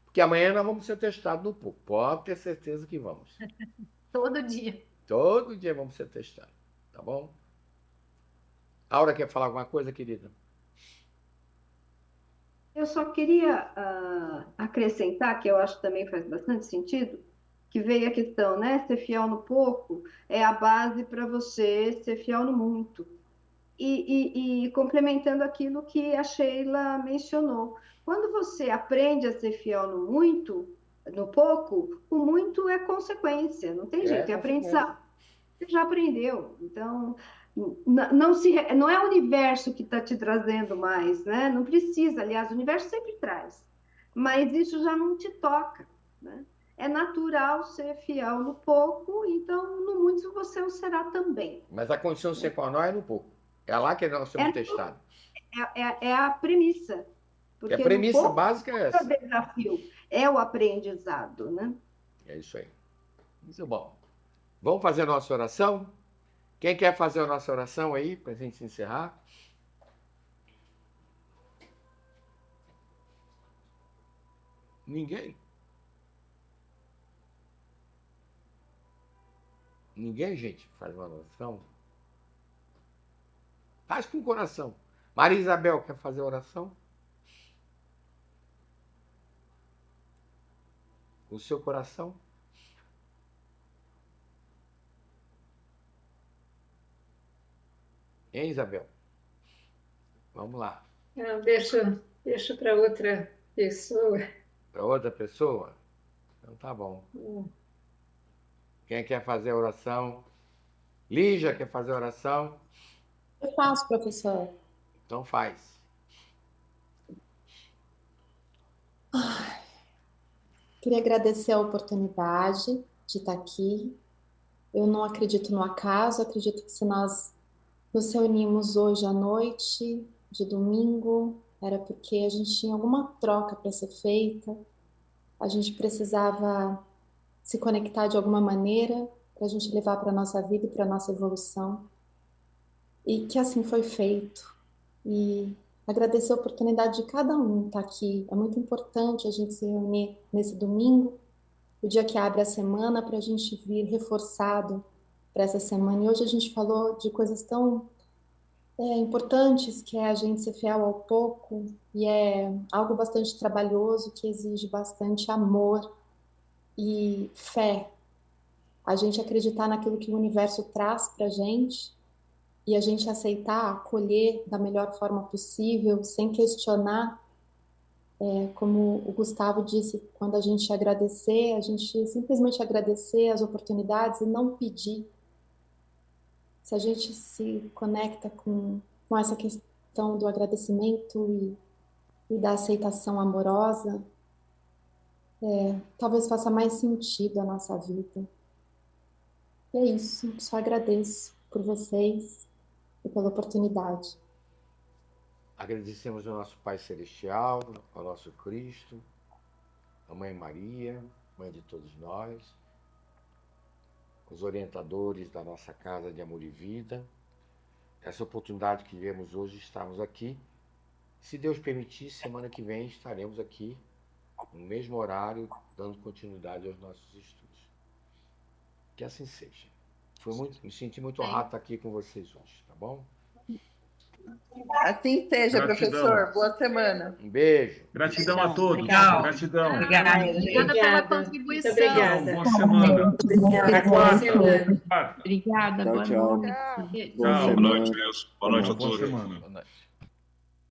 Porque amanhã nós vamos ser testados no pouco. Pode ter certeza que vamos. Todo dia. Todo dia vamos ser testados. Tá bom? Aura quer falar alguma coisa, querida? Eu só queria acrescentar, que eu acho que também faz bastante sentido, que veio a questão, né? Ser fiel no pouco é a base para você ser fiel no muito. E complementando aquilo que a Sheila mencionou, quando você aprende a ser fiel no muito, no pouco, o muito é consequência, não tem jeito, é aprendizado. Você já aprendeu, então não é o universo que está te trazendo mais, né? Não precisa, aliás, o universo sempre traz, mas isso já não te toca, né? É natural ser fiel no pouco, então no muito você o será também. Mas a condição sine qua non é no pouco. É lá que nós somos testados. É a premissa. Porque a premissa pouco, básica é essa. O desafio é o aprendizado, né? É isso aí. Muito bom. Vamos fazer a nossa oração? Quem quer fazer a nossa oração aí, para a gente encerrar? Ninguém? Ninguém, gente, faz uma oração? Faz com o coração. Maria Isabel, quer fazer a oração? O seu coração? Hein, Isabel? Vamos lá. Não, deixa para outra pessoa. Para outra pessoa? Então tá bom. Quem quer fazer a oração? Lígia quer fazer a oração? Eu faço, professor. Então faz. Queria agradecer a oportunidade de estar aqui. Eu não acredito no acaso, acredito que se nós nos reunimos hoje à noite, de domingo, era porque a gente tinha alguma troca para ser feita, a gente precisava se conectar de alguma maneira para a gente levar para a nossa vida e para a nossa evolução. E que assim foi feito. E agradecer a oportunidade de cada um estar aqui. É muito importante a gente se reunir nesse domingo, o dia que abre a semana, para a gente vir reforçado para essa semana. E hoje a gente falou de coisas tão importantes, que é a gente ser fiel ao pouco, e é algo bastante trabalhoso, que exige bastante amor e fé. A gente acreditar naquilo que o universo traz para a gente, e a gente aceitar, acolher da melhor forma possível, sem questionar. Como o Gustavo disse, quando a gente agradecer, a gente simplesmente agradecer as oportunidades e não pedir. Se a gente se conecta com essa questão do agradecimento e da aceitação amorosa, talvez faça mais sentido a nossa vida. E é isso, só agradeço por vocês e pela oportunidade. Agradecemos ao nosso Pai Celestial, ao nosso Cristo, a Mãe Maria, Mãe de todos nós, os orientadores da nossa Casa de Amor e Vida, essa oportunidade que tivemos hoje, estamos aqui. Se Deus permitir, semana que vem estaremos aqui, no mesmo horário, dando continuidade aos nossos estudos. Que assim seja. Me senti muito honrado estar aqui com vocês hoje, tá bom? Assim seja, Gratidão. professor. Boa semana. Um beijo. Gratidão a todos. Legal. Gratidão. Obrigada pela Obrigada. contribuição. Muito obrigada. Boa semana. Boa semana. Obrigada, Tchau, boa tchau. noite. Boa Tchau. semana. Boa noite, Deus. Boa noite a Boa todos. semana. Boa noite.